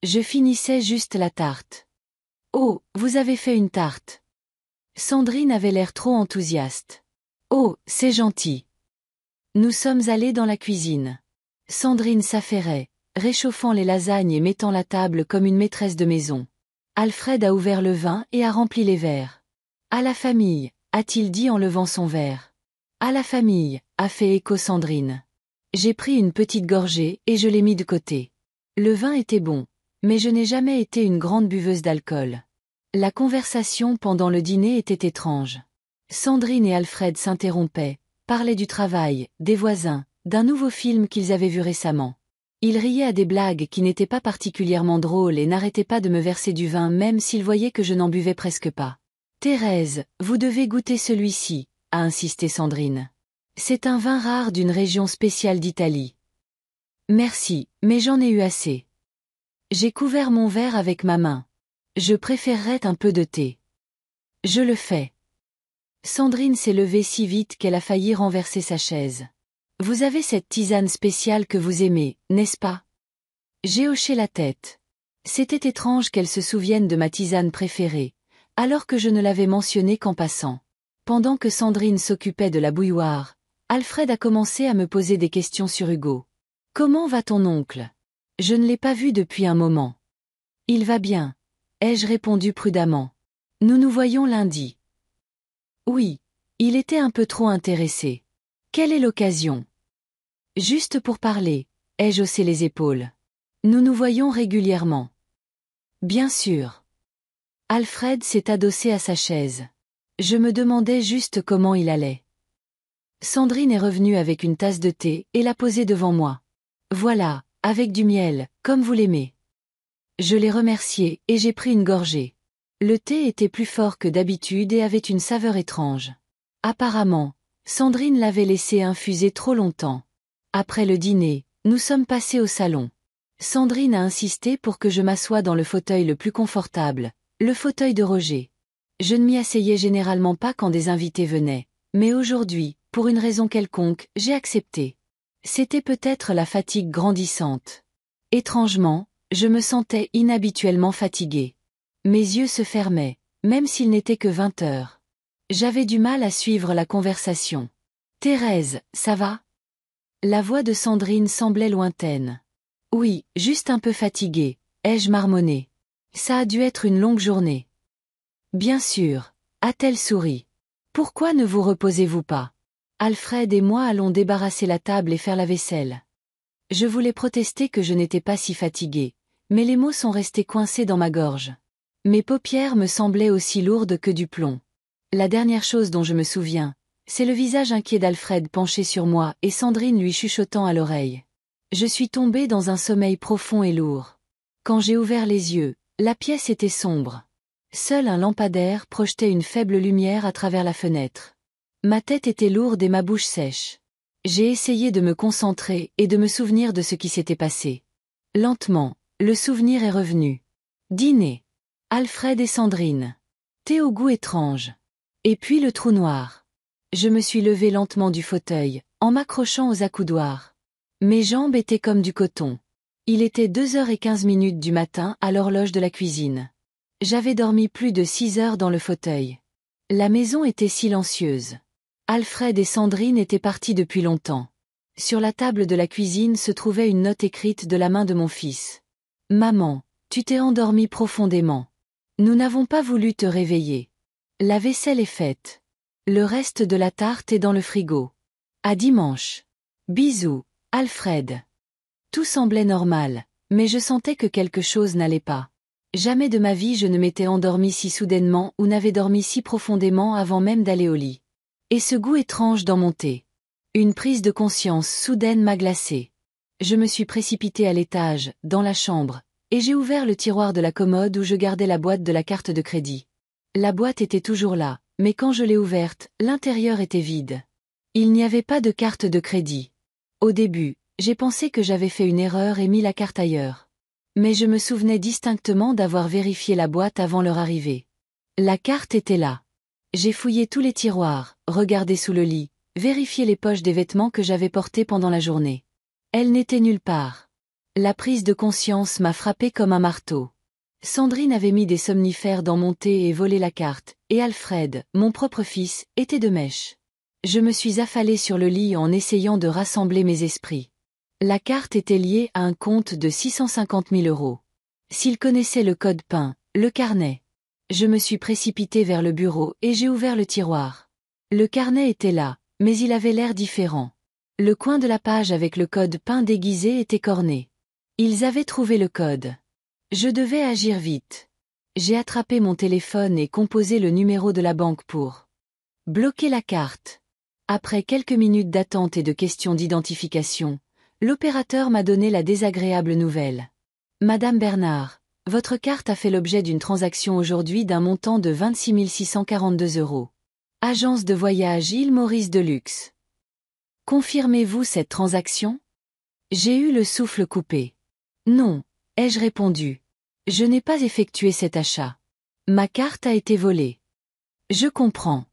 Je finissais juste la tarte. « Oh, vous avez fait une tarte !» Sandrine avait l'air trop enthousiaste. « Oh, c'est gentil !» Nous sommes allés dans la cuisine. Sandrine s'affairait, réchauffant les lasagnes et mettant la table comme une maîtresse de maison. Alfred a ouvert le vin et a rempli les verres. « À la famille !» a-t-il dit en levant son verre. « À la famille !» a fait écho Sandrine. J'ai pris une petite gorgée et je l'ai mis de côté. Le vin était bon, mais je n'ai jamais été une grande buveuse d'alcool. La conversation pendant le dîner était étrange. Sandrine et Alfred s'interrompaient, parlaient du travail, des voisins, d'un nouveau film qu'ils avaient vu récemment. Ils riaient à des blagues qui n'étaient pas particulièrement drôles et n'arrêtaient pas de me verser du vin même s'ils voyaient que je n'en buvais presque pas. « Thérèse, vous devez goûter celui-ci », a insisté Sandrine. C'est un vin rare d'une région spéciale d'Italie. Merci, mais j'en ai eu assez. J'ai couvert mon verre avec ma main. Je préférerais un peu de thé. Je le fais. Sandrine s'est levée si vite qu'elle a failli renverser sa chaise. Vous avez cette tisane spéciale que vous aimez, n'est-ce pas? J'ai hoché la tête. C'était étrange qu'elle se souvienne de ma tisane préférée, alors que je ne l'avais mentionnée qu'en passant. Pendant que Sandrine s'occupait de la bouilloire, Alfred a commencé à me poser des questions sur Hugo. « Comment va ton oncle? Je ne l'ai pas vu depuis un moment. »« Il va bien, » ai-je répondu prudemment. « Nous nous voyons lundi. » Oui, il était un peu trop intéressé. Quelle est l'occasion? Juste pour parler, ai-je haussé les épaules. Nous nous voyons régulièrement. Bien sûr. Alfred s'est adossé à sa chaise. Je me demandais juste comment il allait. Sandrine est revenue avec une tasse de thé et l'a posée devant moi. Voilà, avec du miel, comme vous l'aimez. Je l'ai remercié et j'ai pris une gorgée. Le thé était plus fort que d'habitude et avait une saveur étrange. Apparemment, Sandrine l'avait laissé infuser trop longtemps. Après le dîner, nous sommes passés au salon. Sandrine a insisté pour que je m'assoie dans le fauteuil le plus confortable, le fauteuil de Roger. Je ne m'y asseyais généralement pas quand des invités venaient, mais aujourd'hui, pour une raison quelconque, j'ai accepté. C'était peut-être la fatigue grandissante. Étrangement, je me sentais inhabituellement fatiguée. Mes yeux se fermaient, même s'il n'était que 20 heures. J'avais du mal à suivre la conversation. « Thérèse, ça va ?» La voix de Sandrine semblait lointaine. « Oui, juste un peu fatiguée, ai-je marmonné. Ça a dû être une longue journée. »« Bien sûr, » a-t-elle souri. « Pourquoi ne vous reposez-vous pas? Alfred et moi allons débarrasser la table et faire la vaisselle. » Je voulais protester que je n'étais pas si fatiguée, mais les mots sont restés coincés dans ma gorge. Mes paupières me semblaient aussi lourdes que du plomb. La dernière chose dont je me souviens, c'est le visage inquiet d'Alfred penché sur moi et Sandrine lui chuchotant à l'oreille. Je suis tombée dans un sommeil profond et lourd. Quand j'ai ouvert les yeux, la pièce était sombre. Seul un lampadaire projetait une faible lumière à travers la fenêtre. Ma tête était lourde et ma bouche sèche. J'ai essayé de me concentrer et de me souvenir de ce qui s'était passé. Lentement, le souvenir est revenu. Dîner. Alfred et Sandrine. Thé au goût étrange. Et puis le trou noir. Je me suis levée lentement du fauteuil, en m'accrochant aux accoudoirs. Mes jambes étaient comme du coton. Il était 2h15 du matin à l'horloge de la cuisine. J'avais dormi plus de 6 heures dans le fauteuil. La maison était silencieuse. Alfred et Sandrine étaient partis depuis longtemps. Sur la table de la cuisine se trouvait une note écrite de la main de mon fils. « Maman, tu t'es endormie profondément. Nous n'avons pas voulu te réveiller. La vaisselle est faite. Le reste de la tarte est dans le frigo. À dimanche. Bisous, Alfred. » Tout semblait normal, mais je sentais que quelque chose n'allait pas. Jamais de ma vie je ne m'étais endormie si soudainement ou n'avais dormi si profondément avant même d'aller au lit. Et ce goût étrange dans mon thé. Une prise de conscience soudaine m'a glacée. Je me suis précipitée à l'étage, dans la chambre, et j'ai ouvert le tiroir de la commode où je gardais la boîte de la carte de crédit. La boîte était toujours là, mais quand je l'ai ouverte, l'intérieur était vide. Il n'y avait pas de carte de crédit. Au début, j'ai pensé que j'avais fait une erreur et mis la carte ailleurs. Mais je me souvenais distinctement d'avoir vérifié la boîte avant leur arrivée. La carte était là. J'ai fouillé tous les tiroirs, regardé sous le lit, vérifié les poches des vêtements que j'avais portés pendant la journée. Elle n'était nulle part. La prise de conscience m'a frappé comme un marteau. Sandrine avait mis des somnifères dans mon thé et volé la carte, et Alfred, mon propre fils, était de mèche. Je me suis affalée sur le lit en essayant de rassembler mes esprits. La carte était liée à un compte de 650 000 euros. S'il connaissait le code PIN, le carnet. Je me suis précipitée vers le bureau et j'ai ouvert le tiroir. Le carnet était là, mais il avait l'air différent. Le coin de la page avec le code PIN déguisé était corné. Ils avaient trouvé le code. Je devais agir vite. J'ai attrapé mon téléphone et composé le numéro de la banque pour bloquer la carte. Après quelques minutes d'attente et de questions d'identification, l'opérateur m'a donné la désagréable nouvelle. Madame Bernard, votre carte a fait l'objet d'une transaction aujourd'hui d'un montant de 26 642 euros. Agence de voyage Île Maurice de luxe. Confirmez-vous cette transaction? J'ai eu le souffle coupé. Non, ai-je répondu. Je n'ai pas effectué cet achat. Ma carte a été volée. Je comprends.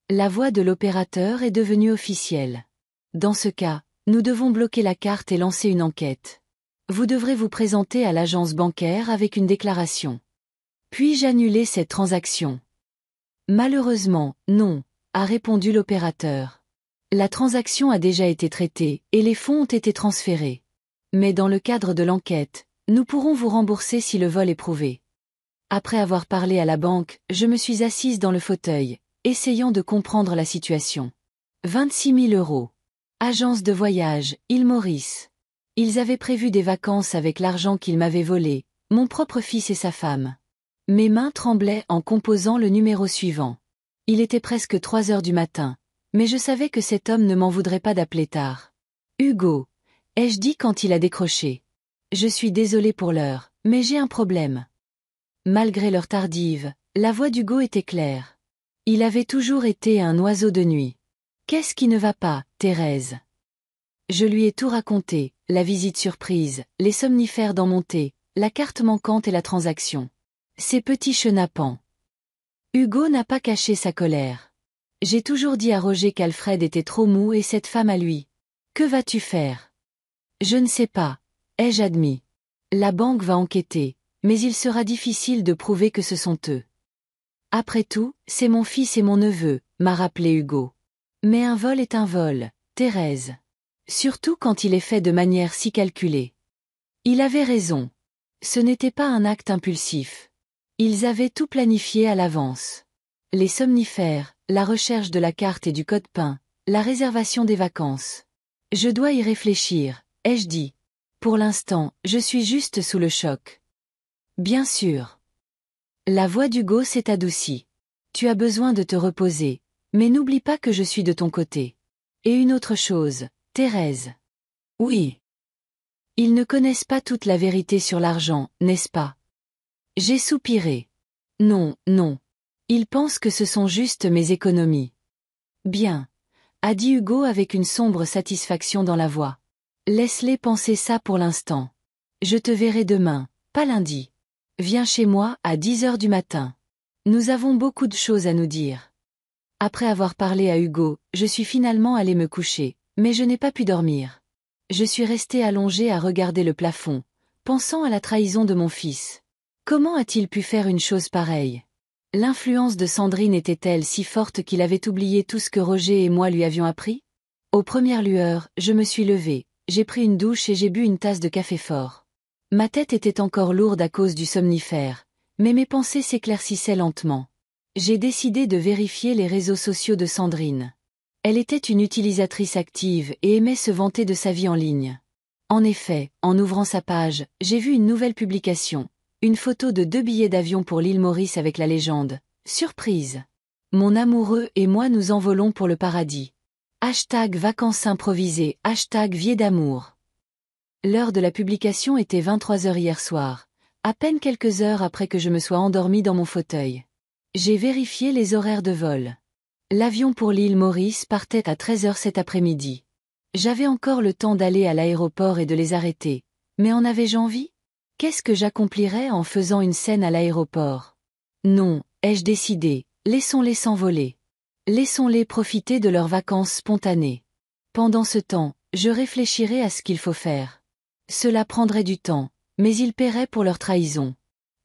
La voix de l'opérateur est devenue officielle. Dans ce cas, nous devons bloquer la carte et lancer une enquête. Vous devrez vous présenter à l'agence bancaire avec une déclaration. Puis-je annuler cette transaction? Malheureusement, non, a répondu l'opérateur. La transaction a déjà été traitée et les fonds ont été transférés. Mais dans le cadre de l'enquête, nous pourrons vous rembourser si le vol est prouvé. Après avoir parlé à la banque, je me suis assise dans le fauteuil, essayant de comprendre la situation. 26 000 euros. Agence de voyage, Île Maurice. Ils avaient prévu des vacances avec l'argent qu'ils m'avaient volé, mon propre fils et sa femme. Mes mains tremblaient en composant le numéro suivant. Il était presque 3 heures du matin, mais je savais que cet homme ne m'en voudrait pas d'appeler tard. Hugo, ai-je dit quand il a décroché. Je suis désolée pour l'heure, mais j'ai un problème. Malgré l'heure tardive, la voix d'Hugo était claire. Il avait toujours été un oiseau de nuit. Qu'est-ce qui ne va pas, Thérèse? Je lui ai tout raconté, la visite surprise, les somnifères dans mon thé, la carte manquante et la transaction. Ces petits chenapans. Hugo n'a pas caché sa colère. J'ai toujours dit à Roger qu'Alfred était trop mou et cette femme à lui. Que vas-tu faire? Je ne sais pas, ai-je admis. La banque va enquêter, mais il sera difficile de prouver que ce sont eux. Après tout, c'est mon fils et mon neveu, m'a rappelé Hugo. Mais un vol est un vol, Thérèse. Surtout quand il est fait de manière si calculée. Il avait raison. Ce n'était pas un acte impulsif. Ils avaient tout planifié à l'avance. Les somnifères, la recherche de la carte et du code PIN, la réservation des vacances. Je dois y réfléchir, ai-je dit. Pour l'instant, je suis juste sous le choc. Bien sûr. La voix d'Hugo s'est adoucie. Tu as besoin de te reposer, mais n'oublie pas que je suis de ton côté. Et une autre chose, Thérèse. Oui. Ils ne connaissent pas toute la vérité sur l'argent, n'est-ce pas? J'ai soupiré. Non, non. Ils pensent que ce sont juste mes économies. Bien, a dit Hugo avec une sombre satisfaction dans la voix. Laisse-les penser ça pour l'instant. Je te verrai demain, pas lundi. Viens chez moi à 10 heures du matin. Nous avons beaucoup de choses à nous dire. Après avoir parlé à Hugo, je suis finalement allé me coucher, mais je n'ai pas pu dormir. Je suis resté allongé à regarder le plafond, pensant à la trahison de mon fils. Comment a-t-il pu faire une chose pareille? L'influence de Sandrine était-elle si forte qu'il avait oublié tout ce que Roger et moi lui avions appris? Aux premières lueurs, je me suis levé, j'ai pris une douche et j'ai bu une tasse de café fort. Ma tête était encore lourde à cause du somnifère, mais mes pensées s'éclaircissaient lentement. J'ai décidé de vérifier les réseaux sociaux de Sandrine. Elle était une utilisatrice active et aimait se vanter de sa vie en ligne. En effet, en ouvrant sa page, j'ai vu une nouvelle publication. Une photo de 2 billets d'avion pour l'île Maurice avec la légende « Surprise ! Mon amoureux et moi nous envolons pour le paradis. #vacances improvisées, #vie d'amour ». L'heure de la publication était 23 heures hier soir, à peine quelques heures après que je me sois endormi dans mon fauteuil. J'ai vérifié les horaires de vol. L'avion pour l'île Maurice partait à 13 heures cet après-midi. J'avais encore le temps d'aller à l'aéroport et de les arrêter, mais en avais-je envie? Qu'est-ce que j'accomplirais en faisant une scène à l'aéroport? Non, ai-je décidé, laissons-les s'envoler. Laissons-les profiter de leurs vacances spontanées. Pendant ce temps, je réfléchirai à ce qu'il faut faire. Cela prendrait du temps, mais ils paieraient pour leur trahison.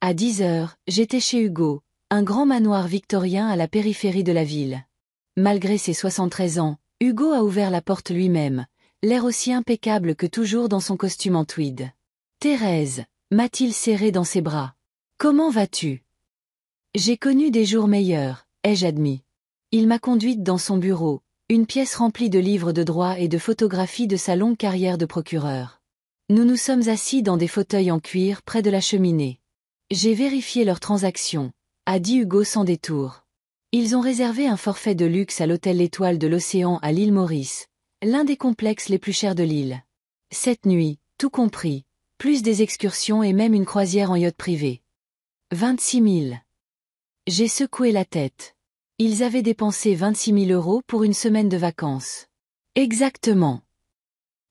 À 10 heures, j'étais chez Hugo, un grand manoir victorien à la périphérie de la ville. Malgré ses 73 ans, Hugo a ouvert la porte lui-même, l'air aussi impeccable que toujours dans son costume en tweed. Thérèse, m'a-t-il serré dans ses bras. Comment vas-tu? J'ai connu des jours meilleurs, ai-je admis. Il m'a conduite dans son bureau, une pièce remplie de livres de droit et de photographies de sa longue carrière de procureur. Nous nous sommes assis dans des fauteuils en cuir près de la cheminée. J'ai vérifié leurs transactions, a dit Hugo sans détour. Ils ont réservé un forfait de luxe à l'hôtel L'Étoile de l'Océan à l'île Maurice, l'un des complexes les plus chers de l'île. Cette nuit, tout compris, plus des excursions et même une croisière en yacht privé. 26 000. J'ai secoué la tête. Ils avaient dépensé 26 000 € pour une semaine de vacances. Exactement.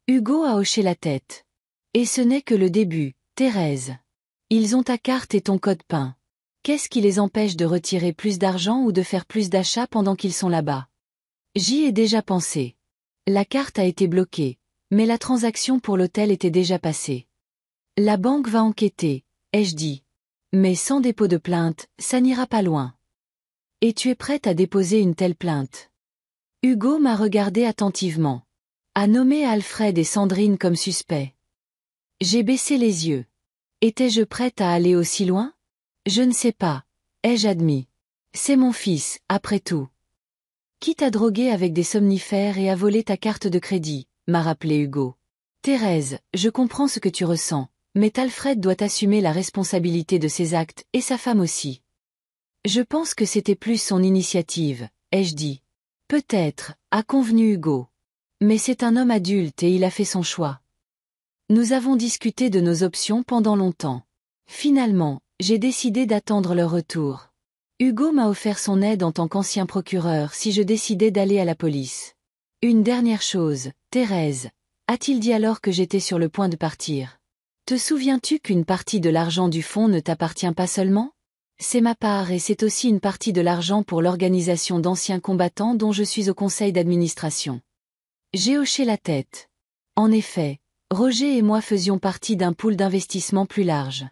Hugo a hoché la tête. Et ce n'est que le début, Thérèse. Ils ont ta carte et ton code PIN. Qu'est-ce qui les empêche de retirer plus d'argent ou de faire plus d'achats pendant qu'ils sont là-bas? J'y ai déjà pensé. La carte a été bloquée, mais la transaction pour l'hôtel était déjà passée. La banque va enquêter, ai-je dit. Mais sans dépôt de plainte, ça n'ira pas loin. Et tu es prête à déposer une telle plainte? Hugo m'a regardé attentivement. A nommé Alfred et Sandrine comme suspects. J'ai baissé les yeux. Étais-je prête à aller aussi loin? Je ne sais pas, ai-je admis. C'est mon fils, après tout. Qui t'a drogué avec des somnifères et a volé ta carte de crédit, m'a rappelé Hugo. Thérèse, je comprends ce que tu ressens, mais Alfred doit assumer la responsabilité de ses actes, et sa femme aussi. Je pense que c'était plus son initiative, ai-je dit. Peut-être, a convenu Hugo. Mais c'est un homme adulte et il a fait son choix. Nous avons discuté de nos options pendant longtemps. Finalement, j'ai décidé d'attendre leur retour. Hugo m'a offert son aide en tant qu'ancien procureur si je décidais d'aller à la police. Une dernière chose, Thérèse, a-t-il dit alors que j'étais sur le point de partir. Te souviens-tu qu'une partie de l'argent du fonds ne t'appartient pas seulement? C'est ma part et c'est aussi une partie de l'argent pour l'organisation d'anciens combattants dont je suis au conseil d'administration. J'ai hoché la tête. En effet, Roger et moi faisions partie d'un pool d'investissement plus large.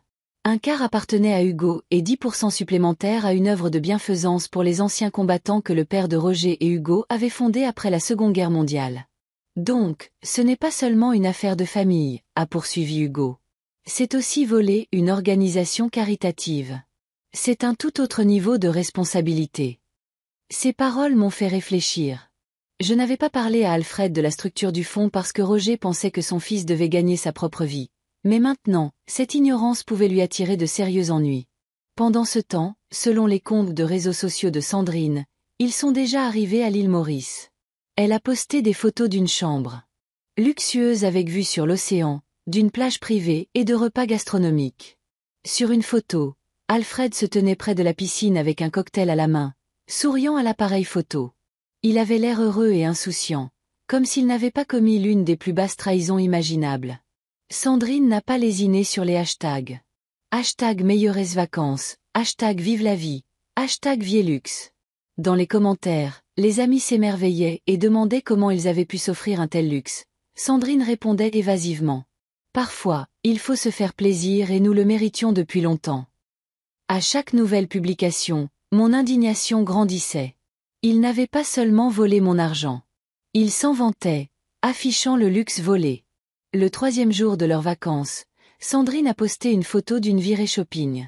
Un quart appartenait à Hugo et 10% supplémentaires à une œuvre de bienfaisance pour les anciens combattants que le père de Roger et Hugo avaient fondée après la Seconde Guerre mondiale. Donc, ce n'est pas seulement une affaire de famille, a poursuivi Hugo. C'est aussi voler une organisation caritative. C'est un tout autre niveau de responsabilité. Ces paroles m'ont fait réfléchir. Je n'avais pas parlé à Alfred de la structure du fonds parce que Roger pensait que son fils devait gagner sa propre vie. Mais maintenant, cette ignorance pouvait lui attirer de sérieux ennuis. Pendant ce temps, selon les comptes de réseaux sociaux de Sandrine, ils sont déjà arrivés à l'île Maurice. Elle a posté des photos d'une chambre luxueuse avec vue sur l'océan, d'une plage privée et de repas gastronomiques. Sur une photo, Alfred se tenait près de la piscine avec un cocktail à la main, souriant à l'appareil photo. Il avait l'air heureux et insouciant, comme s'il n'avait pas commis l'une des plus basses trahisons imaginables. Sandrine n'a pas lésiné sur les hashtags. Hashtag meilleures vacances, hashtag vive la vie, hashtag Vielux. Dans les commentaires, les amis s'émerveillaient et demandaient comment ils avaient pu s'offrir un tel luxe. Sandrine répondait évasivement. Parfois, il faut se faire plaisir et nous le méritions depuis longtemps. À chaque nouvelle publication, mon indignation grandissait. Il n'avait pas seulement volé mon argent. Il s'en vantait, affichant le luxe volé. Le 3e jour de leurs vacances, Sandrine a posté une photo d'une virée shopping.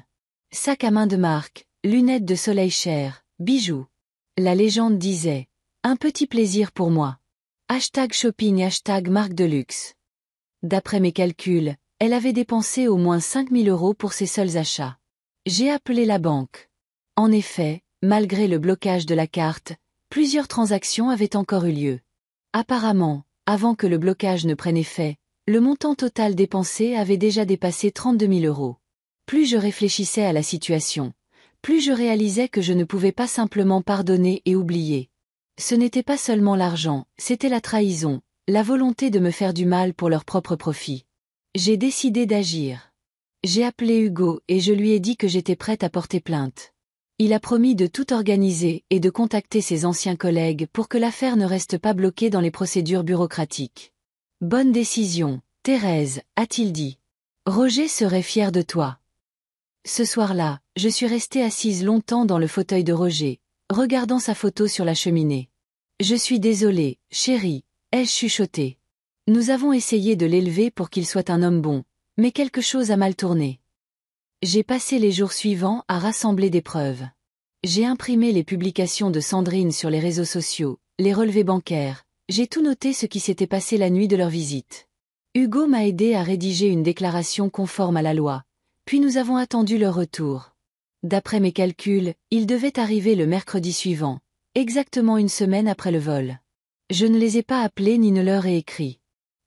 Sac à main de marque, lunettes de soleil chères, bijoux. La légende disait « Un petit plaisir pour moi ». Hashtag shopping, hashtag marque de luxe. D'après mes calculs, elle avait dépensé au moins 5 000 € pour ses seuls achats. J'ai appelé la banque. En effet, malgré le blocage de la carte, plusieurs transactions avaient encore eu lieu. Apparemment, avant que le blocage ne prenne effet, le montant total dépensé avait déjà dépassé 32 000 €. Plus je réfléchissais à la situation, plus je réalisais que je ne pouvais pas simplement pardonner et oublier. Ce n'était pas seulement l'argent, c'était la trahison, la volonté de me faire du mal pour leur propre profit. J'ai décidé d'agir. J'ai appelé Hugo et je lui ai dit que j'étais prête à porter plainte. Il a promis de tout organiser et de contacter ses anciens collègues pour que l'affaire ne reste pas bloquée dans les procédures bureaucratiques. Bonne décision, Thérèse, a-t-il dit. Roger serait fier de toi. Ce soir-là, je suis restée assise longtemps dans le fauteuil de Roger, regardant sa photo sur la cheminée. Je suis désolée, chérie, ai-je chuchoté. Nous avons essayé de l'élever pour qu'il soit un homme bon, mais quelque chose a mal tourné. J'ai passé les jours suivants à rassembler des preuves. J'ai imprimé les publications de Sandrine sur les réseaux sociaux, les relevés bancaires, j'ai tout noté ce qui s'était passé la nuit de leur visite. Hugo m'a aidé à rédiger une déclaration conforme à la loi, puis nous avons attendu leur retour. D'après mes calculs, ils devaient arriver le mercredi suivant, exactement une semaine après le vol. Je ne les ai pas appelés ni ne leur ai écrit.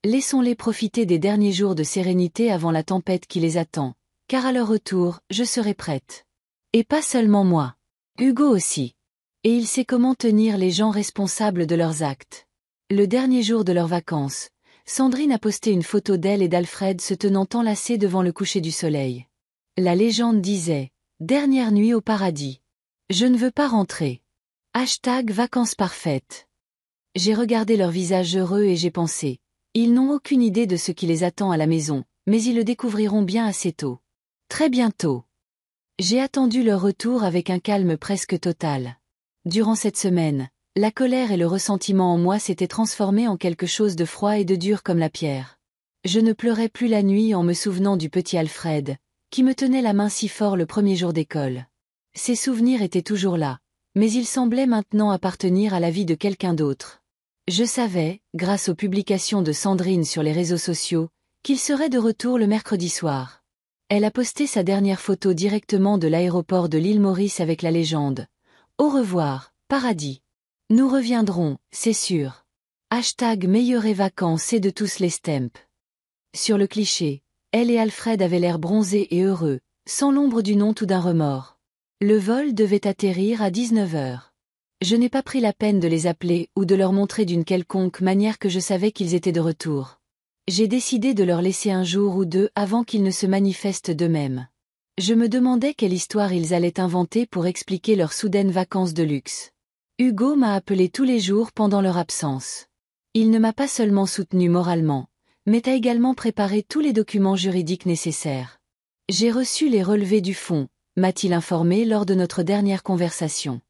Laissons-les profiter des derniers jours de sérénité avant la tempête qui les attend, car à leur retour, je serai prête. Et pas seulement moi. Hugo aussi. Et il sait comment tenir les gens responsables de leurs actes. Le dernier jour de leurs vacances, Sandrine a posté une photo d'elle et d'Alfred se tenant enlacés devant le coucher du soleil. La légende disait « Dernière nuit au paradis. Je ne veux pas rentrer. Hashtag vacances parfaites. » J'ai regardé leur visage heureux et j'ai pensé « Ils n'ont aucune idée de ce qui les attend à la maison, mais ils le découvriront bien assez tôt. Très bientôt. » J'ai attendu leur retour avec un calme presque total. Durant cette semaine, la colère et le ressentiment en moi s'étaient transformés en quelque chose de froid et de dur comme la pierre. Je ne pleurais plus la nuit en me souvenant du petit Alfred, qui me tenait la main si fort le premier jour d'école. Ces souvenirs étaient toujours là, mais ils semblaient maintenant appartenir à la vie de quelqu'un d'autre. Je savais, grâce aux publications de Sandrine sur les réseaux sociaux, qu'il serait de retour le mercredi soir. Elle a posté sa dernière photo directement de l'aéroport de l'île Maurice avec la légende « Au revoir, paradis. Nous reviendrons, c'est sûr. Hashtag meilleures vacances et de tous les stamps. » Sur le cliché, elle et Alfred avaient l'air bronzés et heureux, sans l'ombre d'une honte ou d'un remords. Le vol devait atterrir à 19 h. Je n'ai pas pris la peine de les appeler ou de leur montrer d'une quelconque manière que je savais qu'ils étaient de retour. J'ai décidé de leur laisser un jour ou deux avant qu'ils ne se manifestent d'eux-mêmes. Je me demandais quelle histoire ils allaient inventer pour expliquer leurs soudaines vacances de luxe. Hugo m'a appelé tous les jours pendant leur absence. Il ne m'a pas seulement soutenu moralement, mais a également préparé tous les documents juridiques nécessaires. J'ai reçu les relevés du fonds, m'a-t-il informé lors de notre dernière conversation.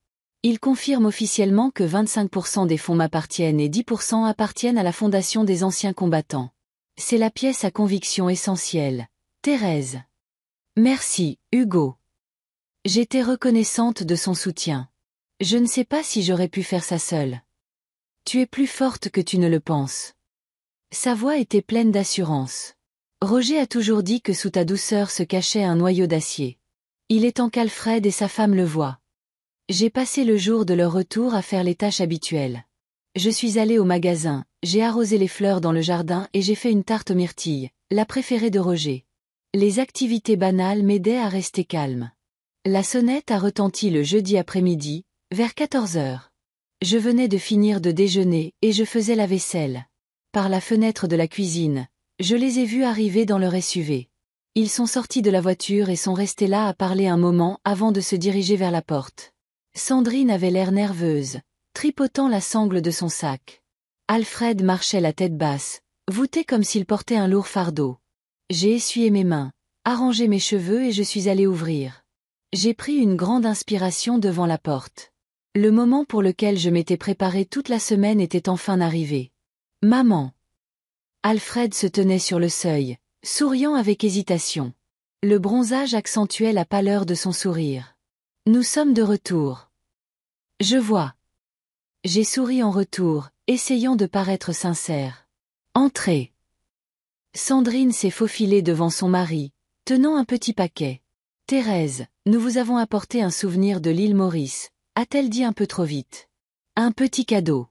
Il confirme officiellement que 25% des fonds m'appartiennent et 10% appartiennent à la Fondation des anciens combattants. C'est la pièce à conviction essentielle. Thérèse. Merci, Hugo. J'étais reconnaissante de son soutien. Je ne sais pas si j'aurais pu faire ça seule. Tu es plus forte que tu ne le penses. Sa voix était pleine d'assurance. Roger a toujours dit que sous ta douceur se cachait un noyau d'acier. Il est temps qu'Alfred et sa femme le voient. J'ai passé le jour de leur retour à faire les tâches habituelles. Je suis allée au magasin, j'ai arrosé les fleurs dans le jardin et j'ai fait une tarte aux myrtilles, la préférée de Roger. Les activités banales m'aidaient à rester calme. La sonnette a retenti le jeudi après-midi, vers 14 heures. Je venais de finir de déjeuner et je faisais la vaisselle. Par la fenêtre de la cuisine, je les ai vus arriver dans leur SUV. Ils sont sortis de la voiture et sont restés là à parler un moment avant de se diriger vers la porte. Sandrine avait l'air nerveuse, tripotant la sangle de son sac. Alfred marchait la tête basse, voûté comme s'il portait un lourd fardeau. J'ai essuyé mes mains, arrangé mes cheveux et je suis allée ouvrir. J'ai pris une grande inspiration devant la porte. Le moment pour lequel je m'étais préparée toute la semaine était enfin arrivé. Maman. Alfred se tenait sur le seuil, souriant avec hésitation. Le bronzage accentuait la pâleur de son sourire. Nous sommes de retour. Je vois. J'ai souri en retour, essayant de paraître sincère. Entrez. Sandrine s'est faufilée devant son mari, tenant un petit paquet. Thérèse, nous vous avons apporté un souvenir de l'île Maurice, a-t-elle dit un peu trop vite. Un petit cadeau.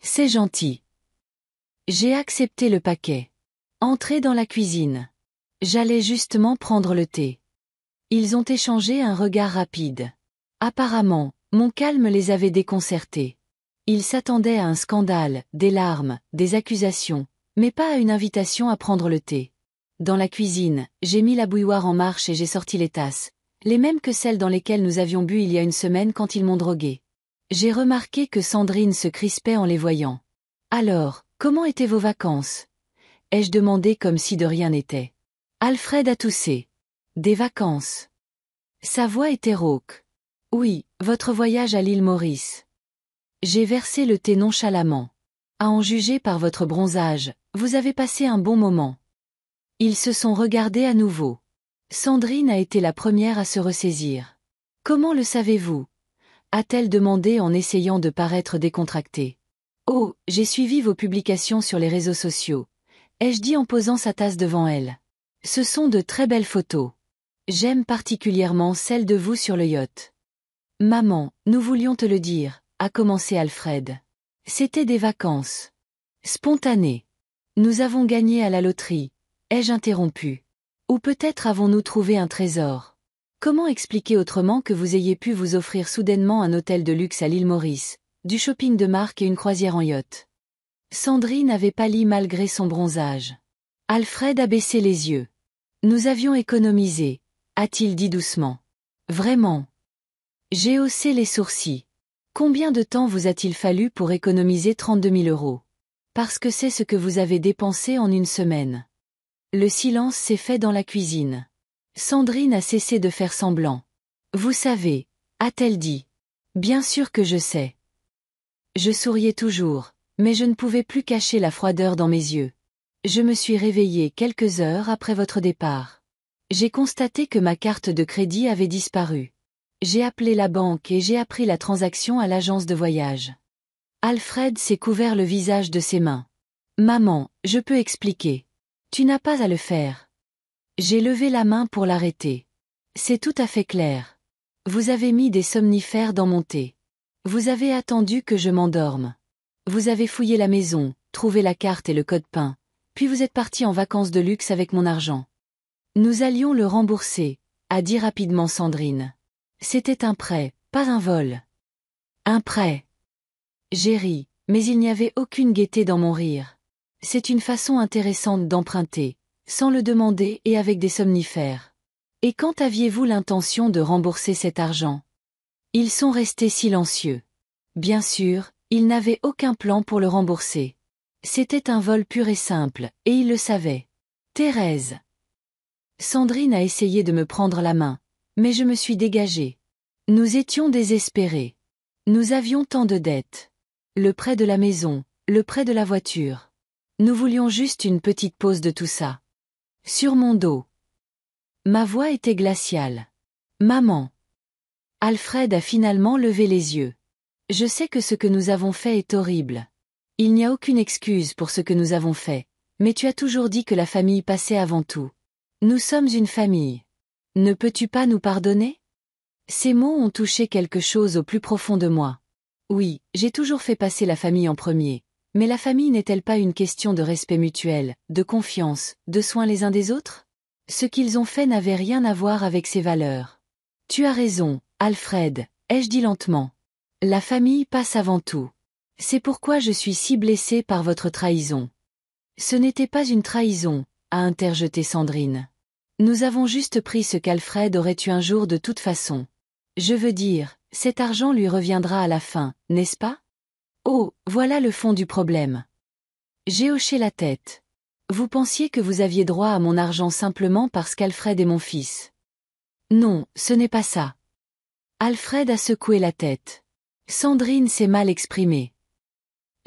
C'est gentil. J'ai accepté le paquet. Entrez dans la cuisine. J'allais justement prendre le thé. Ils ont échangé un regard rapide. Apparemment, mon calme les avait déconcertés. Ils s'attendaient à un scandale, des larmes, des accusations, mais pas à une invitation à prendre le thé. Dans la cuisine, j'ai mis la bouilloire en marche et j'ai sorti les tasses, les mêmes que celles dans lesquelles nous avions bu il y a une semaine quand ils m'ont drogué. J'ai remarqué que Sandrine se crispait en les voyant. Alors, comment étaient vos vacances? Ai-je demandé comme si de rien n'était. Alfred a toussé. Des vacances. Sa voix était rauque. Oui, votre voyage à l'île Maurice. J'ai versé le thé nonchalamment. À en juger par votre bronzage, vous avez passé un bon moment. Ils se sont regardés à nouveau. Sandrine a été la première à se ressaisir. Comment le savez-vous? A-t-elle demandé en essayant de paraître décontractée. Oh, j'ai suivi vos publications sur les réseaux sociaux. Ai-je dit en posant sa tasse devant elle. Ce sont de très belles photos. J'aime particulièrement celle de vous sur le yacht. Maman, nous voulions te le dire, a commencé Alfred. C'était des vacances. Spontanées. Nous avons gagné à la loterie, ai-je interrompu. Ou peut-être avons-nous trouvé un trésor. Comment expliquer autrement que vous ayez pu vous offrir soudainement un hôtel de luxe à l'île Maurice, du shopping de marque et une croisière en yacht? Sandrine avait pâli malgré son bronzage. Alfred a baissé les yeux. Nous avions économisé, a-t-il dit doucement. Vraiment? J'ai haussé les sourcils. Combien de temps vous a-t-il fallu pour économiser 32 000 €? Parce que c'est ce que vous avez dépensé en une semaine. Le silence s'est fait dans la cuisine. Sandrine a cessé de faire semblant. Vous savez, a-t-elle dit. Bien sûr que je sais. Je souriais toujours, mais je ne pouvais plus cacher la froideur dans mes yeux. Je me suis réveillée quelques heures après votre départ. J'ai constaté que ma carte de crédit avait disparu. J'ai appelé la banque et j'ai appris la transaction à l'agence de voyage. Alfred s'est couvert le visage de ses mains. Maman, je peux expliquer. Tu n'as pas à le faire. J'ai levé la main pour l'arrêter. C'est tout à fait clair. Vous avez mis des somnifères dans mon thé. Vous avez attendu que je m'endorme. Vous avez fouillé la maison, trouvé la carte et le code PIN, puis vous êtes parti en vacances de luxe avec mon argent. Nous allions le rembourser, a dit rapidement Sandrine. C'était un prêt, pas un vol. Un prêt. J'ai ri, mais il n'y avait aucune gaieté dans mon rire. C'est une façon intéressante d'emprunter, sans le demander et avec des somnifères. Et quand aviez-vous l'intention de rembourser cet argent? Ils sont restés silencieux. Bien sûr, ils n'avaient aucun plan pour le rembourser. C'était un vol pur et simple, et ils le savaient. Thérèse. Sandrine a essayé de me prendre la main, mais je me suis dégagée. Nous étions désespérés. Nous avions tant de dettes. Le prêt de la maison, le prêt de la voiture. Nous voulions juste une petite pause de tout ça. Sur mon dos. Ma voix était glaciale. Maman. Alfred a finalement levé les yeux. Je sais que ce que nous avons fait est horrible. Il n'y a aucune excuse pour ce que nous avons fait, mais tu as toujours dit que la famille passait avant tout. Nous sommes une famille. Ne peux-tu pas nous pardonner? Ces mots ont touché quelque chose au plus profond de moi. Oui, j'ai toujours fait passer la famille en premier. Mais la famille n'est-elle pas une question de respect mutuel, de confiance, de soins les uns des autres? Ce qu'ils ont fait n'avait rien à voir avec ces valeurs. Tu as raison, Alfred, ai-je dit lentement. La famille passe avant tout. C'est pourquoi je suis si blessée par votre trahison. Ce n'était pas une trahison, a interjeté Sandrine. Nous avons juste pris ce qu'Alfred aurait eu un jour de toute façon. Je veux dire, cet argent lui reviendra à la fin, n'est-ce pas? Oh, voilà le fond du problème. J'ai hoché la tête. Vous pensiez que vous aviez droit à mon argent simplement parce qu'Alfred est mon fils. Non, ce n'est pas ça. Alfred a secoué la tête. Sandrine s'est mal exprimée.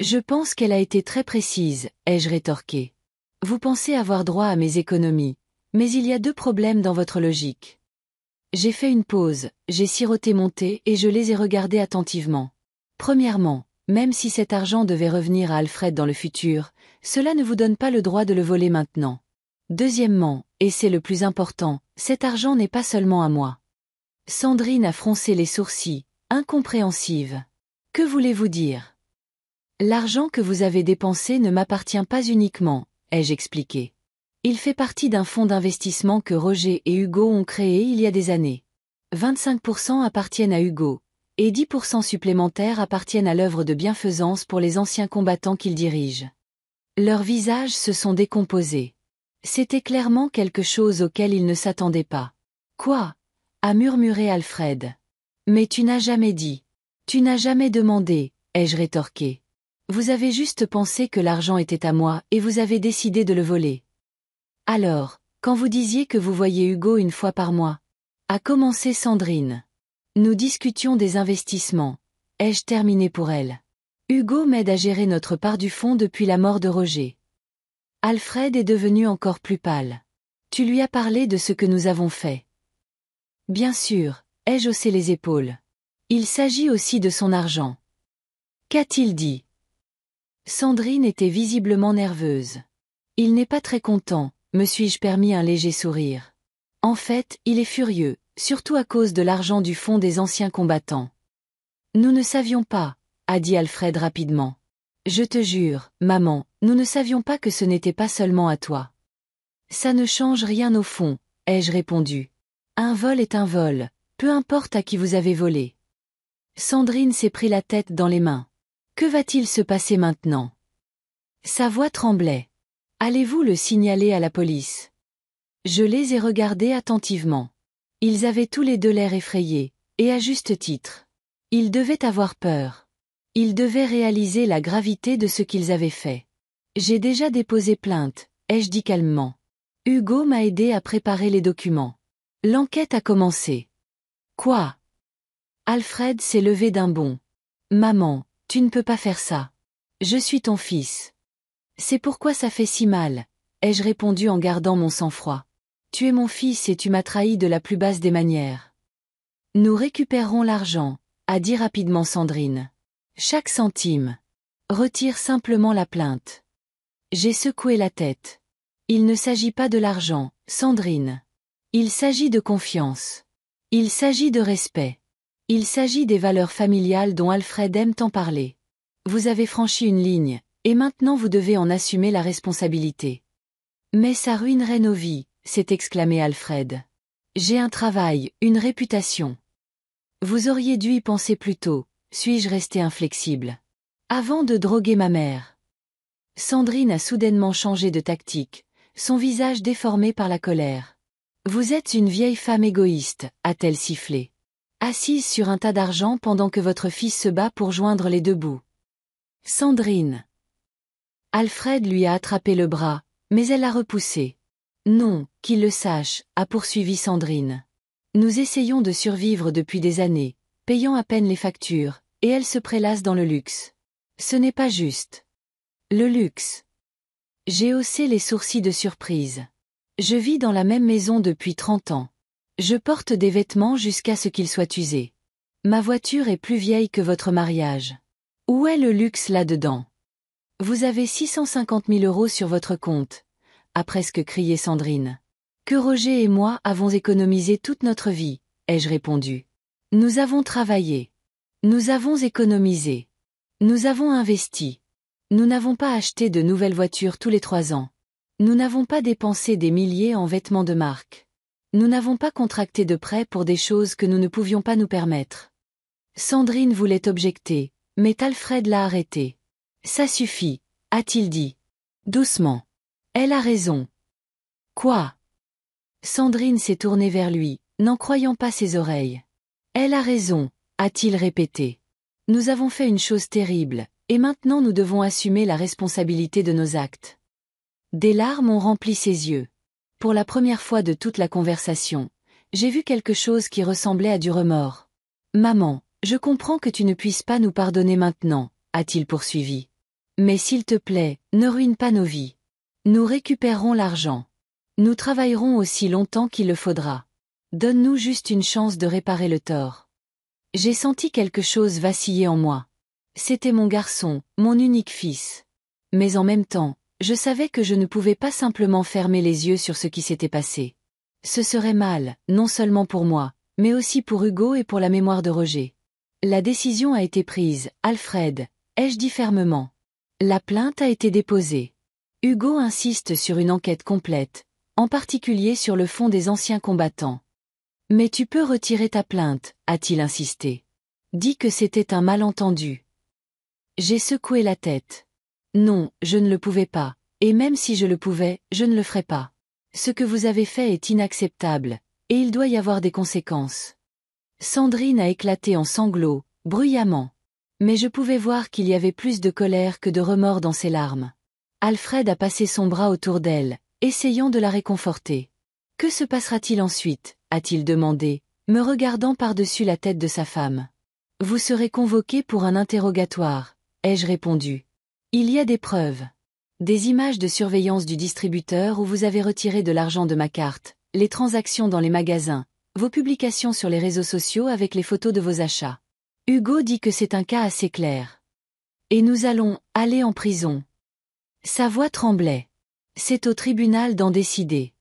Je pense qu'elle a été très précise, ai-je rétorqué. Vous pensez avoir droit à mes économies, mais il y a deux problèmes dans votre logique. J'ai fait une pause, j'ai siroté mon thé et je les ai regardés attentivement. Premièrement, même si cet argent devait revenir à Alfred dans le futur, cela ne vous donne pas le droit de le voler maintenant. Deuxièmement, et c'est le plus important, cet argent n'est pas seulement à moi. Sandrine a froncé les sourcils, incompréhensive. Que voulez-vous dire? L'argent que vous avez dépensé ne m'appartient pas uniquement, ai-je expliqué. Il fait partie d'un fonds d'investissement que Roger et Hugo ont créé il y a des années. 25% appartiennent à Hugo, et 10% supplémentaires appartiennent à l'œuvre de bienfaisance pour les anciens combattants qu'il dirige. Leurs visages se sont décomposés. C'était clairement quelque chose auquel ils ne s'attendaient pas. Quoi? A murmuré Alfred. Mais tu n'as jamais dit. Tu n'as jamais demandé, ai-je rétorqué. Vous avez juste pensé que l'argent était à moi et vous avez décidé de le voler. Alors, quand vous disiez que vous voyiez Hugo une fois par mois, a commencé Sandrine. Nous discutions des investissements. Ai-je terminé pour elle? Hugo m'aide à gérer notre part du fonds depuis la mort de Roger. Alfred est devenu encore plus pâle. Tu lui as parlé de ce que nous avons fait. Bien sûr, ai-je haussé les épaules. Il s'agit aussi de son argent. Qu'a-t-il dit? Sandrine était visiblement nerveuse. Il n'est pas très content, me suis-je permis un léger sourire. En fait, il est furieux, surtout à cause de l'argent du fonds des anciens combattants. Nous ne savions pas, a dit Alfred rapidement. Je te jure, maman, nous ne savions pas que ce n'était pas seulement à toi. Ça ne change rien au fond, ai-je répondu. Un vol est un vol, peu importe à qui vous avez volé. Sandrine s'est pris la tête dans les mains. Que va-t-il se passer maintenant? Sa voix tremblait. Allez-vous le signaler à la police? Je les ai regardés attentivement. Ils avaient tous les deux l'air effrayés, et à juste titre. Ils devaient avoir peur. Ils devaient réaliser la gravité de ce qu'ils avaient fait. J'ai déjà déposé plainte, ai-je dit calmement. Hugo m'a aidé à préparer les documents. L'enquête a commencé. Quoi? Alfred s'est levé d'un bond. Maman, tu ne peux pas faire ça. Je suis ton fils. C'est pourquoi ça fait si mal, ai-je répondu en gardant mon sang-froid. Tu es mon fils et tu m'as trahi de la plus basse des manières. Nous récupérerons l'argent, a dit rapidement Sandrine. Chaque centime. Retire simplement la plainte. J'ai secoué la tête. Il ne s'agit pas de l'argent, Sandrine. Il s'agit de confiance. Il s'agit de respect. Il s'agit des valeurs familiales dont Alfred aime tant parler. Vous avez franchi une ligne, et maintenant vous devez en assumer la responsabilité. Mais ça ruinerait nos vies, s'est exclamé Alfred. J'ai un travail, une réputation. Vous auriez dû y penser plus tôt, suis-je resté inflexible. Avant de droguer ma mère. Sandrine a soudainement changé de tactique, son visage déformé par la colère. Vous êtes une vieille femme égoïste, a-t-elle sifflé. Assise sur un tas d'argent pendant que votre fils se bat pour joindre les deux bouts. Sandrine. Alfred lui a attrapé le bras, mais elle l'a repoussé. Non, qu'il le sache, a poursuivi Sandrine. Nous essayons de survivre depuis des années, payant à peine les factures, et elle se prélasse dans le luxe. Ce n'est pas juste. Le luxe. J'ai haussé les sourcils de surprise. Je vis dans la même maison depuis 30 ans. Je porte des vêtements jusqu'à ce qu'ils soient usés. Ma voiture est plus vieille que votre mariage. Où est le luxe là-dedans? Vous avez 650 000 € sur votre compte, a presque crié Sandrine. Que Roger et moi avons économisé toute notre vie, ai-je répondu. Nous avons travaillé. Nous avons économisé. Nous avons investi. Nous n'avons pas acheté de nouvelles voitures tous les 3 ans. Nous n'avons pas dépensé des milliers en vêtements de marque. Nous n'avons pas contracté de prêts pour des choses que nous ne pouvions pas nous permettre. Sandrine voulait objecter, mais Alfred l'a arrêté. Ça suffit, a-t-il dit. Doucement. Elle a raison. Quoi? Sandrine s'est tournée vers lui, n'en croyant pas ses oreilles. Elle a raison, a-t-il répété. Nous avons fait une chose terrible, et maintenant nous devons assumer la responsabilité de nos actes. Des larmes ont rempli ses yeux. Pour la première fois de toute la conversation, j'ai vu quelque chose qui ressemblait à du remords. Maman, je comprends que tu ne puisses pas nous pardonner maintenant, a-t-il poursuivi. Mais s'il te plaît, ne ruine pas nos vies. Nous récupérerons l'argent. Nous travaillerons aussi longtemps qu'il le faudra. Donne-nous juste une chance de réparer le tort. J'ai senti quelque chose vaciller en moi. C'était mon garçon, mon unique fils. Mais en même temps, je savais que je ne pouvais pas simplement fermer les yeux sur ce qui s'était passé. Ce serait mal, non seulement pour moi, mais aussi pour Hugo et pour la mémoire de Roger. La décision a été prise, Alfred, ai-je dit fermement. La plainte a été déposée. Hugo insiste sur une enquête complète, en particulier sur le fond des anciens combattants. Mais tu peux retirer ta plainte, a-t-il insisté. Dis que c'était un malentendu. J'ai secoué la tête. Non, je ne le pouvais pas, et même si je le pouvais, je ne le ferais pas. Ce que vous avez fait est inacceptable, et il doit y avoir des conséquences. Sandrine a éclaté en sanglots, bruyamment. Mais je pouvais voir qu'il y avait plus de colère que de remords dans ses larmes. Alfred a passé son bras autour d'elle, essayant de la réconforter. Que se passera-t-il ensuite, a-t-il demandé, me regardant par-dessus la tête de sa femme. Vous serez convoqué pour un interrogatoire, ai-je répondu. Il y a des preuves. Des images de surveillance du distributeur où vous avez retiré de l'argent de ma carte, les transactions dans les magasins, vos publications sur les réseaux sociaux avec les photos de vos achats. Hugo dit que c'est un cas assez clair. Et nous allons aller en prison. Sa voix tremblait. C'est au tribunal d'en décider.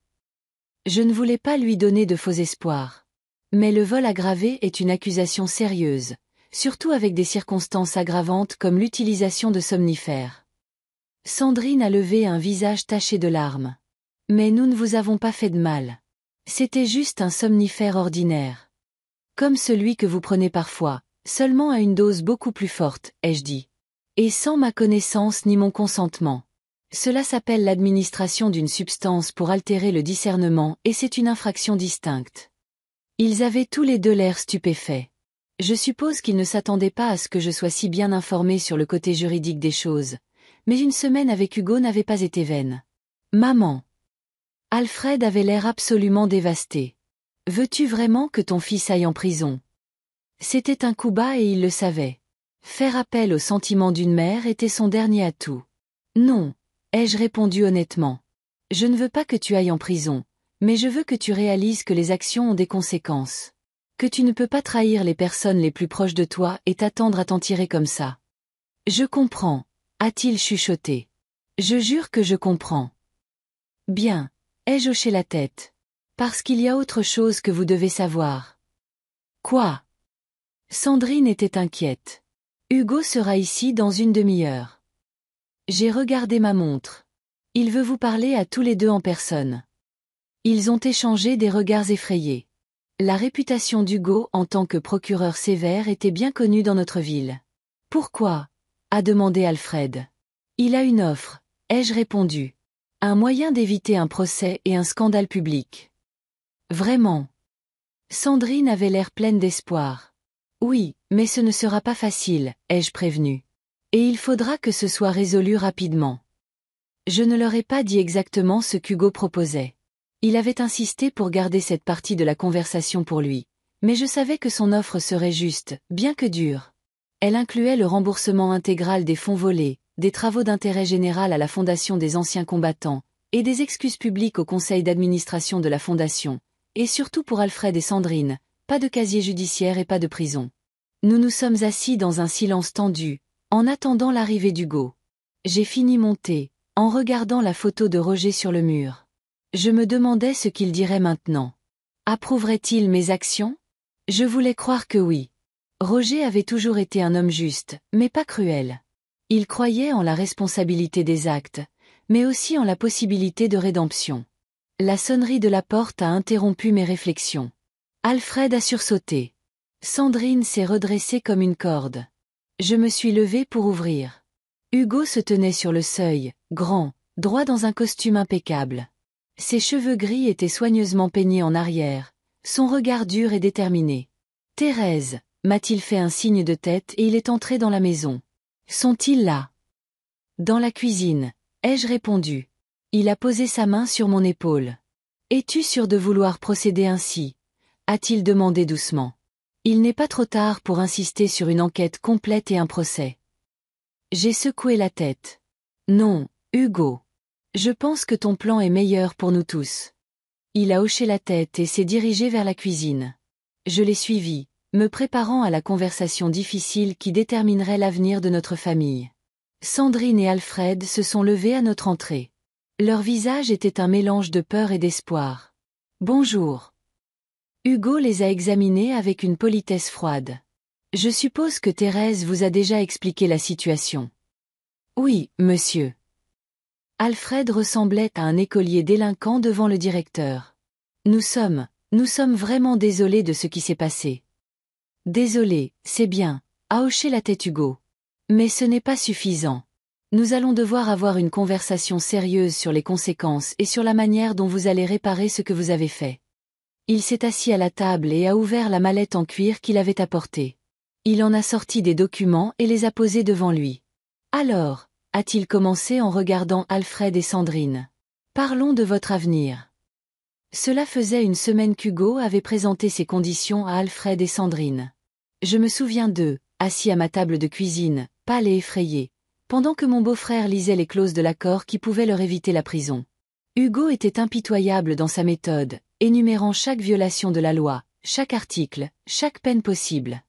Je ne voulais pas lui donner de faux espoirs. Mais le vol aggravé est une accusation sérieuse, surtout avec des circonstances aggravantes comme l'utilisation de somnifères. Sandrine a levé un visage taché de larmes. Mais nous ne vous avons pas fait de mal. C'était juste un somnifère ordinaire. Comme celui que vous prenez parfois, seulement à une dose beaucoup plus forte, ai-je dit. Et sans ma connaissance ni mon consentement. Cela s'appelle l'administration d'une substance pour altérer le discernement et c'est une infraction distincte. Ils avaient tous les deux l'air stupéfaits. Je suppose qu'ils ne s'attendaient pas à ce que je sois si bien informée sur le côté juridique des choses, mais une semaine avec Hugo n'avait pas été vaine. Maman. Alfred avait l'air absolument dévasté. Veux-tu vraiment que ton fils aille en prison? C'était un coup bas et il le savait. Faire appel aux sentiments d'une mère était son dernier atout. Non, ai-je répondu honnêtement. Je ne veux pas que tu ailles en prison, mais je veux que tu réalises que les actions ont des conséquences. Que tu ne peux pas trahir les personnes les plus proches de toi et t'attendre à t'en tirer comme ça. Je comprends, a-t-il chuchoté. Je jure que je comprends. Bien, ai-je hoché la tête. Parce qu'il y a autre chose que vous devez savoir. Quoi? Sandrine était inquiète. Hugo sera ici dans une demi-heure. J'ai regardé ma montre. Il veut vous parler à tous les deux en personne. Ils ont échangé des regards effrayés. La réputation d'Hugo en tant que procureur sévère était bien connue dans notre ville. Pourquoi? A demandé Alfred. Il a une offre, ai-je répondu. Un moyen d'éviter un procès et un scandale public. Vraiment? Sandrine avait l'air pleine d'espoir. Oui, mais ce ne sera pas facile, ai-je prévenu. Et il faudra que ce soit résolu rapidement. Je ne leur ai pas dit exactement ce qu'Hugo proposait. Il avait insisté pour garder cette partie de la conversation pour lui, mais je savais que son offre serait juste, bien que dure. Elle incluait le remboursement intégral des fonds volés, des travaux d'intérêt général à la Fondation des anciens combattants, et des excuses publiques au conseil d'administration de la Fondation, et surtout pour Alfred et Sandrine, pas de casier judiciaire et pas de prison. Nous nous sommes assis dans un silence tendu, en attendant l'arrivée d'Hugo. J'ai fini mon thé, en regardant la photo de Roger sur le mur. Je me demandais ce qu'il dirait maintenant. Approuverait-il mes actions? Je voulais croire que oui. Roger avait toujours été un homme juste, mais pas cruel. Il croyait en la responsabilité des actes, mais aussi en la possibilité de rédemption. La sonnerie de la porte a interrompu mes réflexions. Alfred a sursauté. Sandrine s'est redressée comme une corde. Je me suis levée pour ouvrir. Hugo se tenait sur le seuil, grand, droit dans un costume impeccable. Ses cheveux gris étaient soigneusement peignés en arrière, son regard dur et déterminé. « Thérèse » m'a-t-il fait un signe de tête et il est entré dans la maison. « Sont-ils là » ? « Dans la cuisine » ai-je répondu. Il a posé sa main sur mon épaule. « Es-tu sûr de vouloir procéder ainsi » a-t-il demandé doucement. Il n'est pas trop tard pour insister sur une enquête complète et un procès. J'ai secoué la tête. Non, Hugo. Je pense que ton plan est meilleur pour nous tous. Il a hoché la tête et s'est dirigé vers la cuisine. Je l'ai suivi, me préparant à la conversation difficile qui déterminerait l'avenir de notre famille. Sandrine et Alfred se sont levés à notre entrée. Leur visage était un mélange de peur et d'espoir. Bonjour. Hugo les a examinés avec une politesse froide. Je suppose que Thérèse vous a déjà expliqué la situation. Oui, monsieur. Alfred ressemblait à un écolier délinquant devant le directeur. Nous sommes vraiment désolés de ce qui s'est passé. Désolé, c'est bien, a hoché la tête Hugo. Mais ce n'est pas suffisant. Nous allons devoir avoir une conversation sérieuse sur les conséquences et sur la manière dont vous allez réparer ce que vous avez fait. Il s'est assis à la table et a ouvert la mallette en cuir qu'il avait apportée. Il en a sorti des documents et les a posés devant lui. Alors, a-t-il commencé en regardant Alfred et Sandrine. Parlons de votre avenir. Cela faisait une semaine qu'Hugo avait présenté ses conditions à Alfred et Sandrine. Je me souviens d'eux, assis à ma table de cuisine, pâle et effrayé, pendant que mon beau-frère lisait les clauses de l'accord qui pouvaient leur éviter la prison. Hugo était impitoyable dans sa méthode, énumérant chaque violation de la loi, chaque article, chaque peine possible.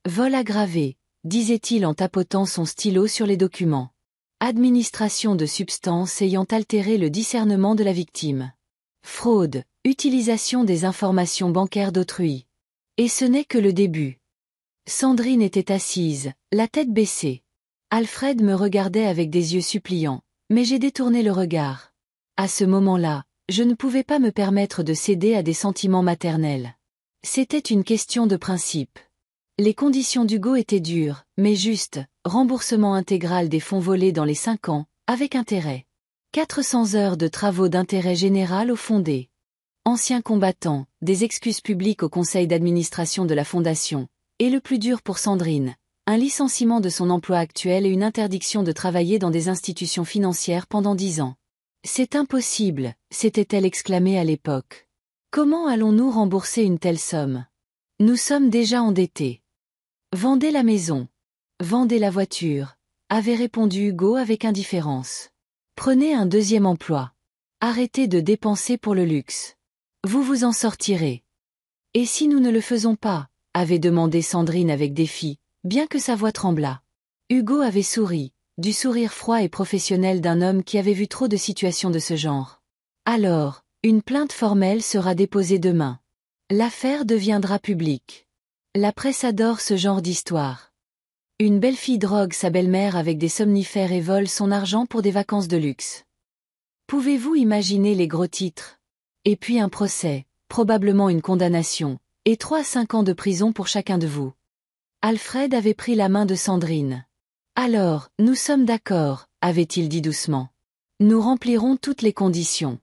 Vol aggravé, disait-il en tapotant son stylo sur les documents. Administration de substances ayant altéré le discernement de la victime. Fraude, utilisation des informations bancaires d'autrui. Et ce n'est que le début. Sandrine était assise, la tête baissée. Alfred me regardait avec des yeux suppliants, mais j'ai détourné le regard. À ce moment-là, je ne pouvais pas me permettre de céder à des sentiments maternels. C'était une question de principe. Les conditions d'Hugo étaient dures, mais justes, remboursement intégral des fonds volés dans les 5 ans, avec intérêt. 400 heures de travaux d'intérêt général au fondé. Anciens combattants, des excuses publiques au conseil d'administration de la fondation. Et le plus dur pour Sandrine, un licenciement de son emploi actuel et une interdiction de travailler dans des institutions financières pendant 10 ans. C'est impossible, s'était-elle exclamée à l'époque. Comment allons-nous rembourser une telle somme? Nous sommes déjà endettés. Vendez la maison. Vendez la voiture, avait répondu Hugo avec indifférence. Prenez un deuxième emploi. Arrêtez de dépenser pour le luxe. Vous vous en sortirez. Et si nous ne le faisons pas? Avait demandé Sandrine avec défi, bien que sa voix tremblât. Hugo avait souri, du sourire froid et professionnel d'un homme qui avait vu trop de situations de ce genre. Alors, une plainte formelle sera déposée demain. L'affaire deviendra publique. La presse adore ce genre d'histoire. Une belle fille drogue sa belle-mère avec des somnifères et vole son argent pour des vacances de luxe. Pouvez-vous imaginer les gros titres? Et puis un procès, probablement une condamnation. Et 3 à 5 ans de prison pour chacun de vous. Alfred avait pris la main de Sandrine. Alors, nous sommes d'accord, avait-il dit doucement. Nous remplirons toutes les conditions.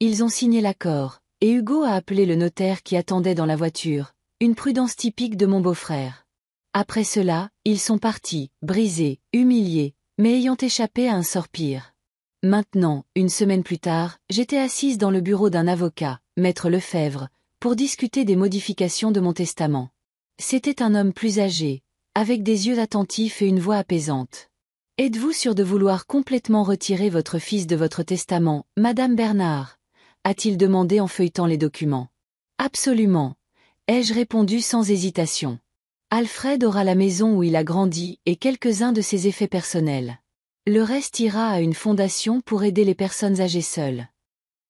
Ils ont signé l'accord, et Hugo a appelé le notaire qui attendait dans la voiture, une prudence typique de mon beau-frère. Après cela, ils sont partis, brisés, humiliés, mais ayant échappé à un sort pire. Maintenant, une semaine plus tard, j'étais assise dans le bureau d'un avocat, Maître Lefebvre, pour discuter des modifications de mon testament. C'était un homme plus âgé, avec des yeux attentifs et une voix apaisante. « Êtes-vous sûr de vouloir complètement retirer votre fils de votre testament, Madame Bernard ?» a-t-il demandé en feuilletant les documents. « Absolument, » ai-je répondu sans hésitation. Alfred aura la maison où il a grandi et quelques-uns de ses effets personnels. Le reste ira à une fondation pour aider les personnes âgées seules.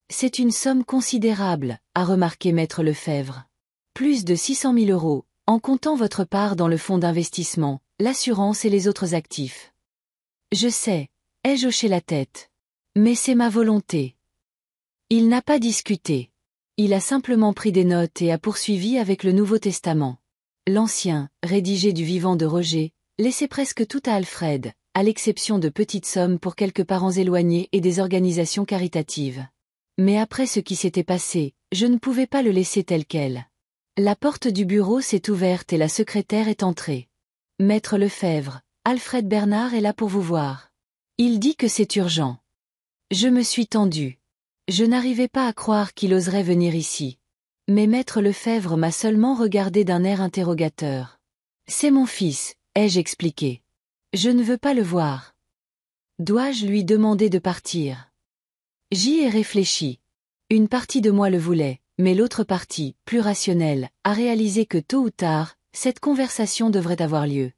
C'est une somme considérable, a remarqué maître Lefebvre. Plus de 600 000 euros, en comptant votre part dans le fonds d'investissement, l'assurance et les autres actifs. Je sais, ai-je hoché la tête. Mais c'est ma volonté. Il n'a pas discuté. Il a simplement pris des notes et a poursuivi avec le Nouveau Testament. L'Ancien, rédigé du vivant de Roger, laissait presque tout à Alfred, à l'exception de petites sommes pour quelques parents éloignés et des organisations caritatives. Mais après ce qui s'était passé, je ne pouvais pas le laisser tel quel. La porte du bureau s'est ouverte et la secrétaire est entrée. Maître Lefebvre, Alfred Bernard est là pour vous voir. Il dit que c'est urgent. Je me suis tendue. Je n'arrivais pas à croire qu'il oserait venir ici. Mais maître Lefebvre m'a seulement regardé d'un air interrogateur. C'est mon fils, ai-je expliqué. Je ne veux pas le voir. Dois-je lui demander de partir? J'y ai réfléchi. Une partie de moi le voulait, mais l'autre partie, plus rationnelle, a réalisé que tôt ou tard, cette conversation devrait avoir lieu.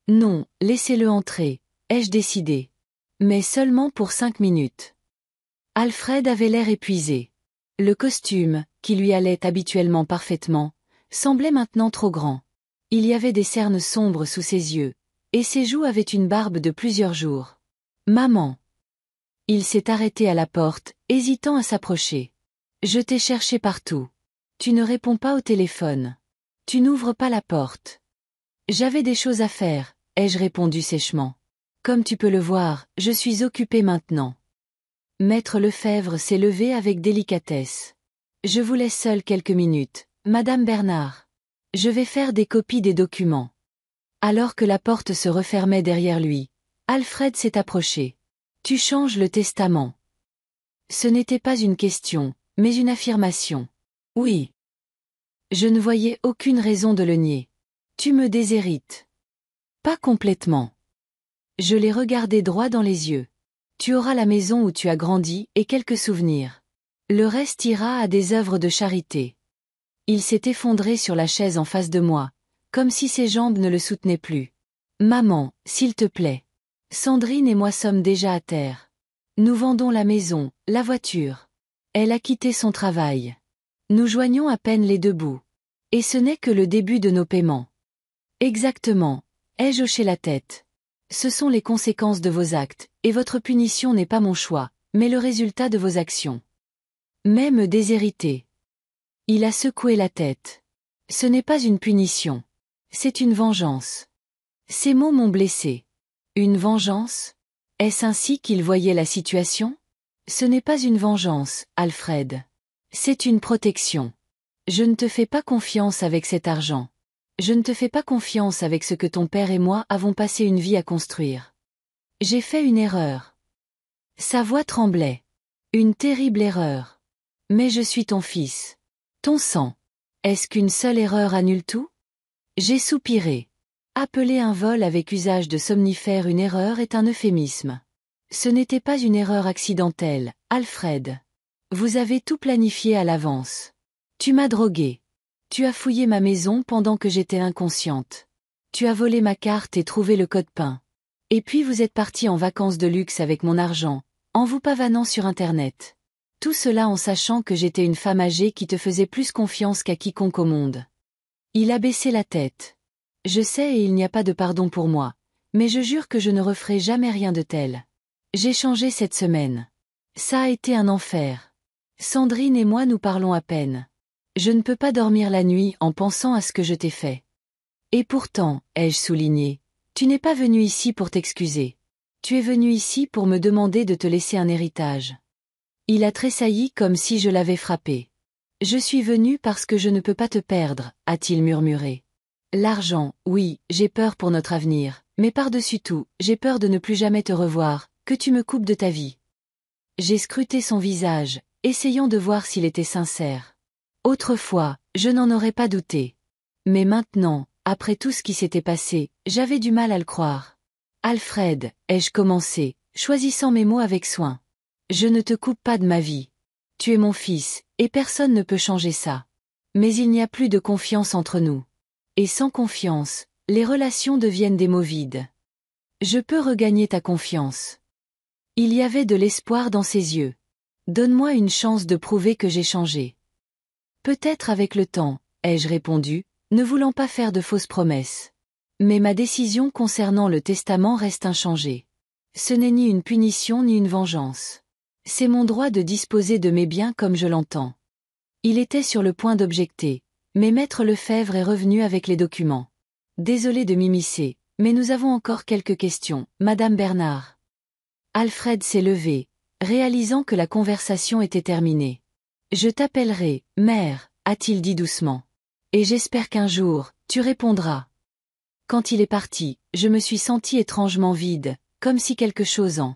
Non, laissez-le entrer, ai-je décidé. Mais seulement pour 5 minutes. Alfred avait l'air épuisé. Le costume, qui lui allait habituellement parfaitement, semblait maintenant trop grand. Il y avait des cernes sombres sous ses yeux, et ses joues avaient une barbe de plusieurs jours. Maman. Il s'est arrêté à la porte, hésitant à s'approcher. Je t'ai cherché partout. Tu ne réponds pas au téléphone. Tu n'ouvres pas la porte. J'avais des choses à faire, ai-je répondu sèchement. Comme tu peux le voir, je suis occupée maintenant. Maître Lefebvre s'est levé avec délicatesse. Je vous laisse seule quelques minutes, Madame Bernard. Je vais faire des copies des documents. Alors que la porte se refermait derrière lui, Alfred s'est approché. Tu changes le testament. Ce n'était pas une question, mais une affirmation. Oui. Je ne voyais aucune raison de le nier. Tu me déshérites. Pas complètement. Je l'ai regardé droit dans les yeux. Tu auras la maison où tu as grandi et quelques souvenirs. Le reste ira à des œuvres de charité. Il s'est effondré sur la chaise en face de moi, comme si ses jambes ne le soutenaient plus. Maman, s'il te plaît. Sandrine et moi sommes déjà à terre. Nous vendons la maison, la voiture. Elle a quitté son travail. Nous joignons à peine les deux bouts. Et ce n'est que le début de nos paiements. Exactement, ai-je hoché la tête. Ce sont les conséquences de vos actes, et votre punition n'est pas mon choix, mais le résultat de vos actions. Mais me déshériter. Il a secoué la tête. Ce n'est pas une punition. C'est une vengeance. Ces mots m'ont blessé. Une vengeance? Est-ce ainsi qu'il voyait la situation? Ce n'est pas une vengeance, Alfred. C'est une protection. Je ne te fais pas confiance avec cet argent. Je ne te fais pas confiance avec ce que ton père et moi avons passé une vie à construire. J'ai fait une erreur. Sa voix tremblait. Une terrible erreur. Mais je suis ton fils. Ton sang. Est-ce qu'une seule erreur annule tout? J'ai soupiré. Appeler un vol avec usage de somnifères une erreur est un euphémisme. Ce n'était pas une erreur accidentelle, Alfred. Vous avez tout planifié à l'avance. Tu m'as drogué. Tu as fouillé ma maison pendant que j'étais inconsciente. Tu as volé ma carte et trouvé le code PIN. Et puis vous êtes parti en vacances de luxe avec mon argent, en vous pavanant sur Internet. Tout cela en sachant que j'étais une femme âgée qui te faisait plus confiance qu'à quiconque au monde. Il a baissé la tête. Je sais et il n'y a pas de pardon pour moi, mais je jure que je ne referai jamais rien de tel. J'ai changé cette semaine. Ça a été un enfer. Sandrine et moi nous parlons à peine. Je ne peux pas dormir la nuit en pensant à ce que je t'ai fait. Et pourtant, ai-je souligné, tu n'es pas venu ici pour t'excuser. Tu es venu ici pour me demander de te laisser un héritage. Il a tressailli comme si je l'avais frappé. Je suis venu parce que je ne peux pas te perdre, a-t-il murmuré. L'argent, oui, j'ai peur pour notre avenir, mais par-dessus tout, j'ai peur de ne plus jamais te revoir, que tu me coupes de ta vie. J'ai scruté son visage, essayant de voir s'il était sincère. Autrefois, je n'en aurais pas douté. Mais maintenant, après tout ce qui s'était passé, j'avais du mal à le croire. Alfred, ai-je commencé, choisissant mes mots avec soin. Je ne te coupe pas de ma vie. Tu es mon fils, et personne ne peut changer ça. Mais il n'y a plus de confiance entre nous. Et sans confiance, les relations deviennent des mots vides. Je peux regagner ta confiance. Il y avait de l'espoir dans ses yeux. Donne-moi une chance de prouver que j'ai changé. Peut-être avec le temps, ai-je répondu, ne voulant pas faire de fausses promesses. Mais ma décision concernant le testament reste inchangée. Ce n'est ni une punition ni une vengeance. C'est mon droit de disposer de mes biens comme je l'entends. Il était sur le point d'objecter, mais maître Lefebvre est revenu avec les documents. Désolé de m'immiscer, mais nous avons encore quelques questions, Madame Bernard. Alfred s'est levé, réalisant que la conversation était terminée. Je t'appellerai, mère, a-t-il dit doucement. Et j'espère qu'un jour, tu répondras. Quand il est parti, je me suis senti étrangement vide, comme si quelque chose en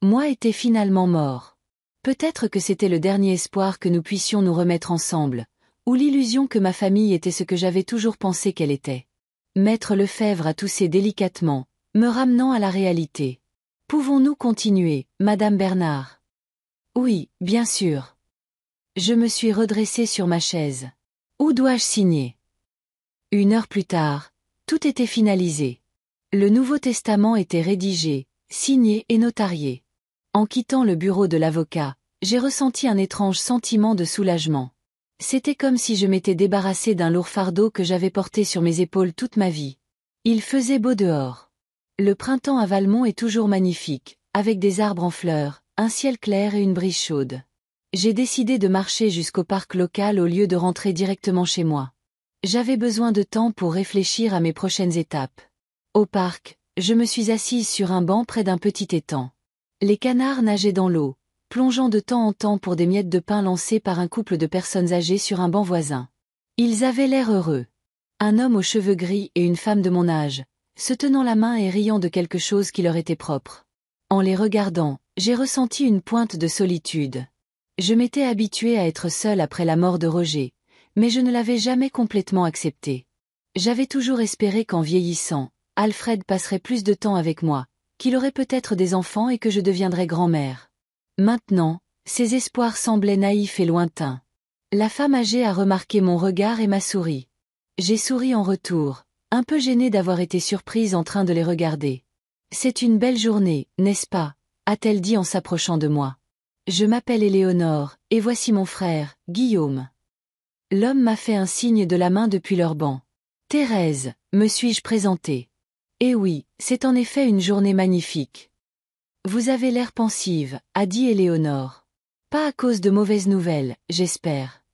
moi était finalement mort. Peut-être que c'était le dernier espoir que nous puissions nous remettre ensemble, ou l'illusion que ma famille était ce que j'avais toujours pensé qu'elle était. Maître Lefebvre a toussé délicatement, me ramenant à la réalité. Pouvons-nous continuer, Madame Bernard? Oui, bien sûr. Je me suis redressée sur ma chaise. Où dois-je signer? 1 heure plus tard, tout était finalisé. Le Nouveau Testament était rédigé, signé et notarié. En quittant le bureau de l'avocat, j'ai ressenti un étrange sentiment de soulagement. C'était comme si je m'étais débarrassé d'un lourd fardeau que j'avais porté sur mes épaules toute ma vie. Il faisait beau dehors. Le printemps à Valmont est toujours magnifique, avec des arbres en fleurs, un ciel clair et une brise chaude. J'ai décidé de marcher jusqu'au parc local au lieu de rentrer directement chez moi. J'avais besoin de temps pour réfléchir à mes prochaines étapes. Au parc, je me suis assise sur un banc près d'un petit étang. Les canards nageaient dans l'eau, plongeant de temps en temps pour des miettes de pain lancées par un couple de personnes âgées sur un banc voisin. Ils avaient l'air heureux. Un homme aux cheveux gris et une femme de mon âge, se tenant la main et riant de quelque chose qui leur était propre. En les regardant, j'ai ressenti une pointe de solitude. Je m'étais habituée à être seule après la mort de Roger, mais je ne l'avais jamais complètement accepté. J'avais toujours espéré qu'en vieillissant, Alfred passerait plus de temps avec moi, qu'il aurait peut-être des enfants et que je deviendrais grand-mère. Maintenant, ces espoirs semblaient naïfs et lointains. La femme âgée a remarqué mon regard et m'a souri. J'ai souri en retour, un peu gênée d'avoir été surprise en train de les regarder. « C'est une belle journée, n'est-ce pas ?» a-t-elle dit en s'approchant de moi. « Je m'appelle Éléonore, et voici mon frère, Guillaume. » L'homme m'a fait un signe de la main depuis leur banc. « Thérèse, me suis-je présentée. Eh oui, c'est en effet une journée magnifique. »« Vous avez l'air pensive, » a dit Éléonore. « Pas à cause de mauvaises nouvelles, j'espère. »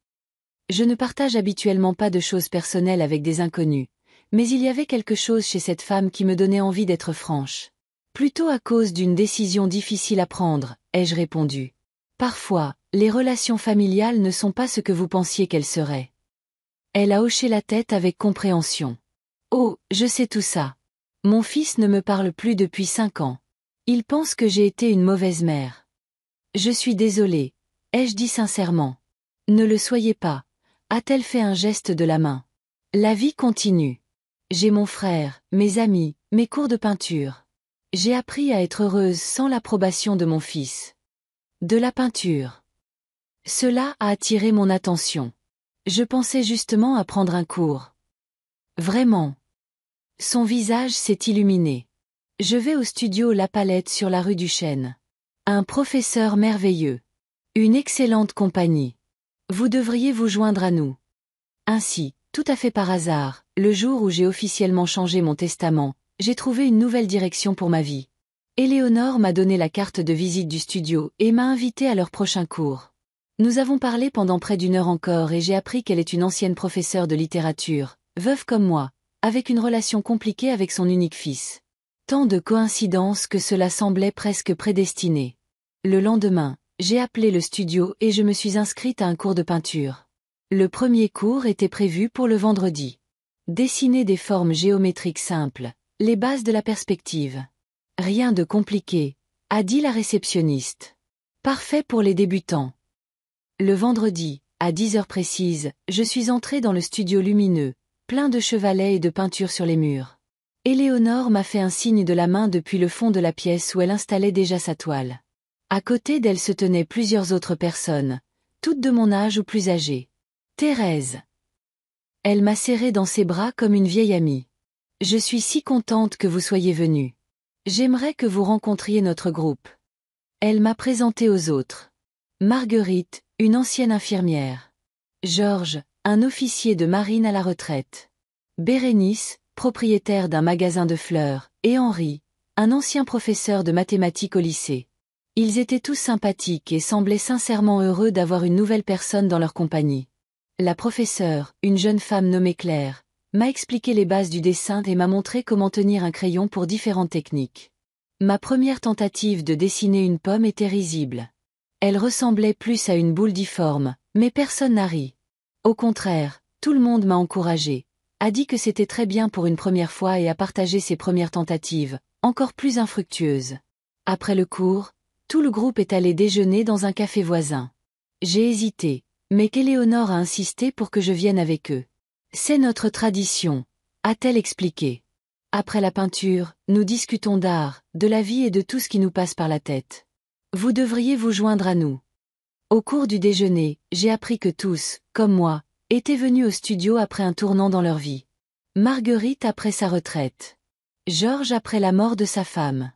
Je ne partage habituellement pas de choses personnelles avec des inconnus, mais il y avait quelque chose chez cette femme qui me donnait envie d'être franche. Plutôt à cause d'une décision difficile à prendre, ai-je répondu. Parfois, les relations familiales ne sont pas ce que vous pensiez qu'elles seraient. Elle a hoché la tête avec compréhension. Oh, je sais tout ça. Mon fils ne me parle plus depuis 5 ans. Il pense que j'ai été une mauvaise mère. Je suis désolée, ai-je dit sincèrement. Ne le soyez pas, a-t-elle fait un geste de la main. La vie continue. J'ai mon frère, mes amis, mes cours de peinture. J'ai appris à être heureuse sans l'approbation de mon fils. De la peinture. Cela a attiré mon attention. Je pensais justement à prendre un cours. Vraiment. Son visage s'est illuminé. Je vais au studio La Palette sur la rue du Chêne. Un professeur merveilleux. Une excellente compagnie. Vous devriez vous joindre à nous. Ainsi, tout à fait par hasard, le jour où j'ai officiellement changé mon testament, j'ai trouvé une nouvelle direction pour ma vie. Éléonore m'a donné la carte de visite du studio et m'a invité à leur prochain cours. Nous avons parlé pendant près d'1 heure encore et j'ai appris qu'elle est une ancienne professeure de littérature, veuve comme moi, avec une relation compliquée avec son unique fils. Tant de coïncidences que cela semblait presque prédestiné. Le lendemain, j'ai appelé le studio et je me suis inscrite à un cours de peinture. Le premier cours était prévu pour le vendredi. Dessiner des formes géométriques simples, les bases de la perspective. Rien de compliqué, a dit la réceptionniste. Parfait pour les débutants. Le vendredi, à 10 heures précises, je suis entrée dans le studio lumineux, plein de chevalets et de peintures sur les murs. Éléonore m'a fait un signe de la main depuis le fond de la pièce où elle installait déjà sa toile. À côté d'elle se tenaient plusieurs autres personnes, toutes de mon âge ou plus âgées. Thérèse. Elle m'a serrée dans ses bras comme une vieille amie. Je suis si contente que vous soyez venue. J'aimerais que vous rencontriez notre groupe. Elle m'a présentée aux autres. Marguerite, une ancienne infirmière. Georges, un officier de marine à la retraite. Bérénice, propriétaire d'un magasin de fleurs, et Henri, un ancien professeur de mathématiques au lycée. Ils étaient tous sympathiques et semblaient sincèrement heureux d'avoir une nouvelle personne dans leur compagnie. La professeure, une jeune femme nommée Claire, m'a expliqué les bases du dessin et m'a montré comment tenir un crayon pour différentes techniques. Ma première tentative de dessiner une pomme était risible. Elle ressemblait plus à une boule difforme, mais personne n'a ri. Au contraire, tout le monde m'a encouragé, a dit que c'était très bien pour une première fois et a partagé ses premières tentatives, encore plus infructueuses. Après le cours, tout le groupe est allé déjeuner dans un café voisin. J'ai hésité, mais qu'Éléonore a insisté pour que je vienne avec eux. C'est notre tradition, a-t-elle expliqué. Après la peinture, nous discutons d'art, de la vie et de tout ce qui nous passe par la tête. Vous devriez vous joindre à nous. Au cours du déjeuner, j'ai appris que tous, comme moi, étaient venus au studio après un tournant dans leur vie. Marguerite après sa retraite. Georges après la mort de sa femme.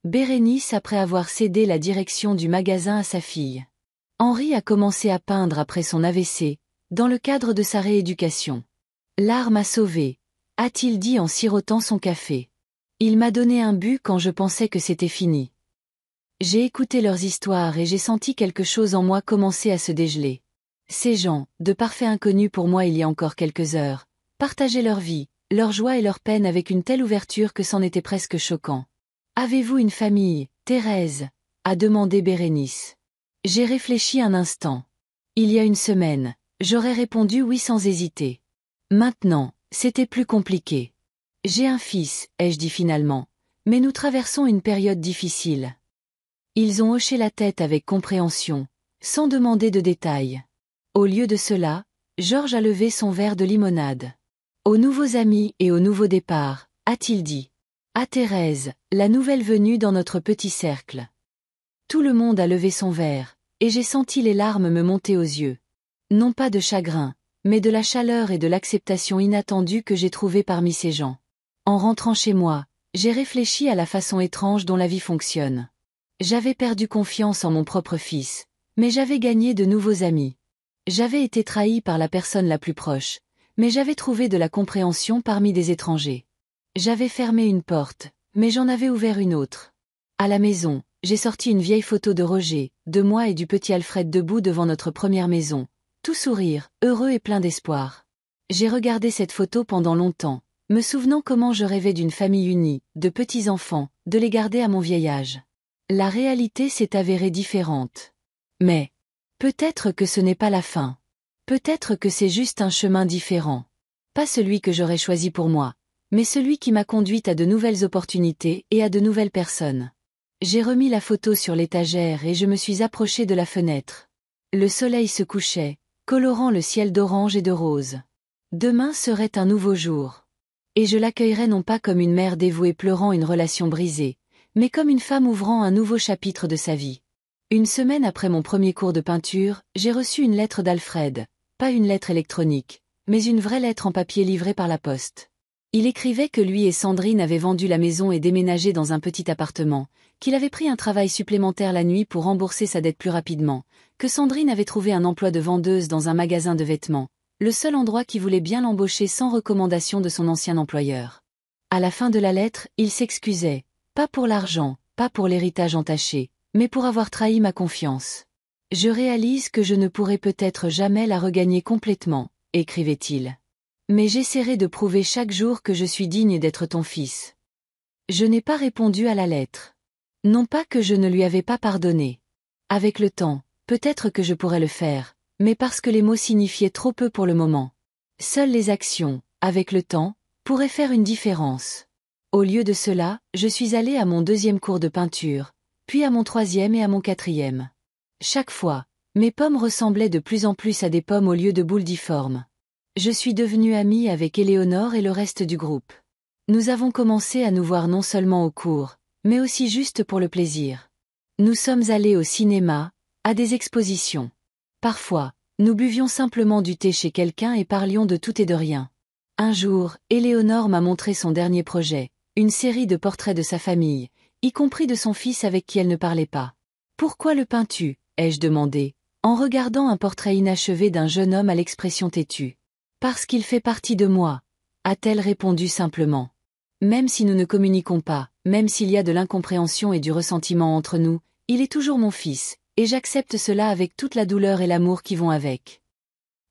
Bérénice après avoir cédé la direction du magasin à sa fille. Henri a commencé à peindre après son AVC, dans le cadre de sa rééducation. L'art m'a sauvé, a-t-il dit en sirotant son café. Il m'a donné un but quand je pensais que c'était fini. J'ai écouté leurs histoires et j'ai senti quelque chose en moi commencer à se dégeler. Ces gens, de parfaits inconnus pour moi il y a encore quelques heures, partageaient leur vie, leur joie et leur peine avec une telle ouverture que c'en était presque choquant. « Avez-vous une famille, Thérèse ?» a demandé Bérénice. J'ai réfléchi un instant. Il y a une semaine, j'aurais répondu oui sans hésiter. Maintenant, c'était plus compliqué. J'ai un fils, ai-je dit finalement, mais nous traversons une période difficile. Ils ont hoché la tête avec compréhension, sans demander de détails. Au lieu de cela, Georges a levé son verre de limonade. Aux nouveaux amis et au nouveau départ, a-t-il dit. À Thérèse, la nouvelle venue dans notre petit cercle. Tout le monde a levé son verre, et j'ai senti les larmes me monter aux yeux. Non pas de chagrin, mais de la chaleur et de l'acceptation inattendue que j'ai trouvée parmi ces gens. En rentrant chez moi, j'ai réfléchi à la façon étrange dont la vie fonctionne. J'avais perdu confiance en mon propre fils, mais j'avais gagné de nouveaux amis. J'avais été trahi par la personne la plus proche, mais j'avais trouvé de la compréhension parmi des étrangers. J'avais fermé une porte, mais j'en avais ouvert une autre. À la maison, j'ai sorti une vieille photo de Roger, de moi et du petit Alfred debout devant notre première maison, tout sourire, heureux et plein d'espoir. J'ai regardé cette photo pendant longtemps, me souvenant comment je rêvais d'une famille unie, de petits-enfants, de les garder à mon vieil âge. La réalité s'est avérée différente. Mais, peut-être que ce n'est pas la fin. Peut-être que c'est juste un chemin différent. Pas celui que j'aurais choisi pour moi, mais celui qui m'a conduite à de nouvelles opportunités et à de nouvelles personnes. J'ai remis la photo sur l'étagère et je me suis approchée de la fenêtre. Le soleil se couchait, colorant le ciel d'orange et de rose. Demain serait un nouveau jour. Et je l'accueillerais non pas comme une mère dévouée pleurant une relation brisée, mais comme une femme ouvrant un nouveau chapitre de sa vie. Une semaine après mon premier cours de peinture, j'ai reçu une lettre d'Alfred, pas une lettre électronique, mais une vraie lettre en papier livrée par la poste. Il écrivait que lui et Sandrine avaient vendu la maison et déménagé dans un petit appartement, qu'il avait pris un travail supplémentaire la nuit pour rembourser sa dette plus rapidement, que Sandrine avait trouvé un emploi de vendeuse dans un magasin de vêtements, le seul endroit qui voulait bien l'embaucher sans recommandation de son ancien employeur. À la fin de la lettre, il s'excusait. Pas pour l'argent, pas pour l'héritage entaché, mais pour avoir trahi ma confiance. Je réalise que je ne pourrai peut-être jamais la regagner complètement, écrivait-il. Mais j'essaierai de prouver chaque jour que je suis digne d'être ton fils. Je n'ai pas répondu à la lettre. Non pas que je ne lui avais pas pardonné. Avec le temps, peut-être que je pourrais le faire, mais parce que les mots signifiaient trop peu pour le moment. Seules les actions, avec le temps, pourraient faire une différence. Au lieu de cela, je suis allée à mon deuxième cours de peinture, puis à mon troisième et à mon quatrième. Chaque fois, mes pommes ressemblaient de plus en plus à des pommes au lieu de boules difformes. Je suis devenue amie avec Éléonore et le reste du groupe. Nous avons commencé à nous voir non seulement au cours, mais aussi juste pour le plaisir. Nous sommes allés au cinéma, à des expositions. Parfois, nous buvions simplement du thé chez quelqu'un et parlions de tout et de rien. Un jour, Éléonore m'a montré son dernier projet. Une série de portraits de sa famille, y compris de son fils avec qui elle ne parlait pas. « Pourquoi le peins-tu » ai-je demandé, en regardant un portrait inachevé d'un jeune homme à l'expression têtue. Parce qu'il fait partie de moi, a-t-elle répondu simplement. Même si nous ne communiquons pas, même s'il y a de l'incompréhension et du ressentiment entre nous, il est toujours mon fils, et j'accepte cela avec toute la douleur et l'amour qui vont avec.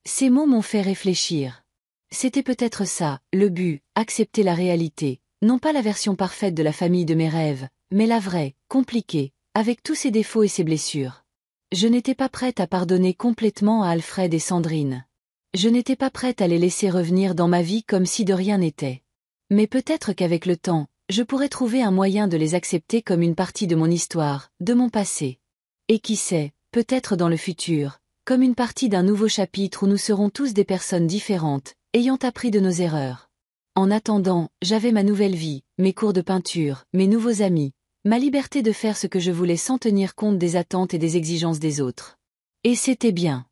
Ces mots m'ont fait réfléchir. C'était peut-être ça, le but, accepter la réalité, non pas la version parfaite de la famille de mes rêves, mais la vraie, compliquée, avec tous ses défauts et ses blessures. Je n'étais pas prête à pardonner complètement à Alfred et Sandrine. Je n'étais pas prête à les laisser revenir dans ma vie comme si de rien n'était. Mais peut-être qu'avec le temps, je pourrais trouver un moyen de les accepter comme une partie de mon histoire, de mon passé. Et qui sait, peut-être dans le futur, comme une partie d'un nouveau chapitre où nous serons tous des personnes différentes, ayant appris de nos erreurs. En attendant, j'avais ma nouvelle vie, mes cours de peinture, mes nouveaux amis, ma liberté de faire ce que je voulais sans tenir compte des attentes et des exigences des autres. Et c'était bien.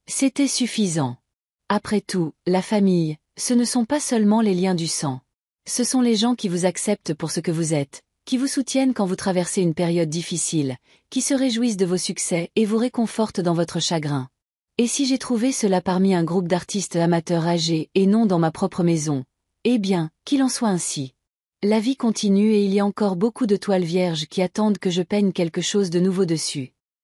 C'était suffisant. Après tout, la famille, ce ne sont pas seulement les liens du sang. Ce sont les gens qui vous acceptent pour ce que vous êtes, qui vous soutiennent quand vous traversez une période difficile, qui se réjouissent de vos succès et vous réconfortent dans votre chagrin. Et si j'ai trouvé cela parmi un groupe d'artistes amateurs âgés et non dans ma propre maison, eh bien, qu'il en soit ainsi. La vie continue et il y a encore beaucoup de toiles vierges qui attendent que je peigne quelque chose de nouveau dessus.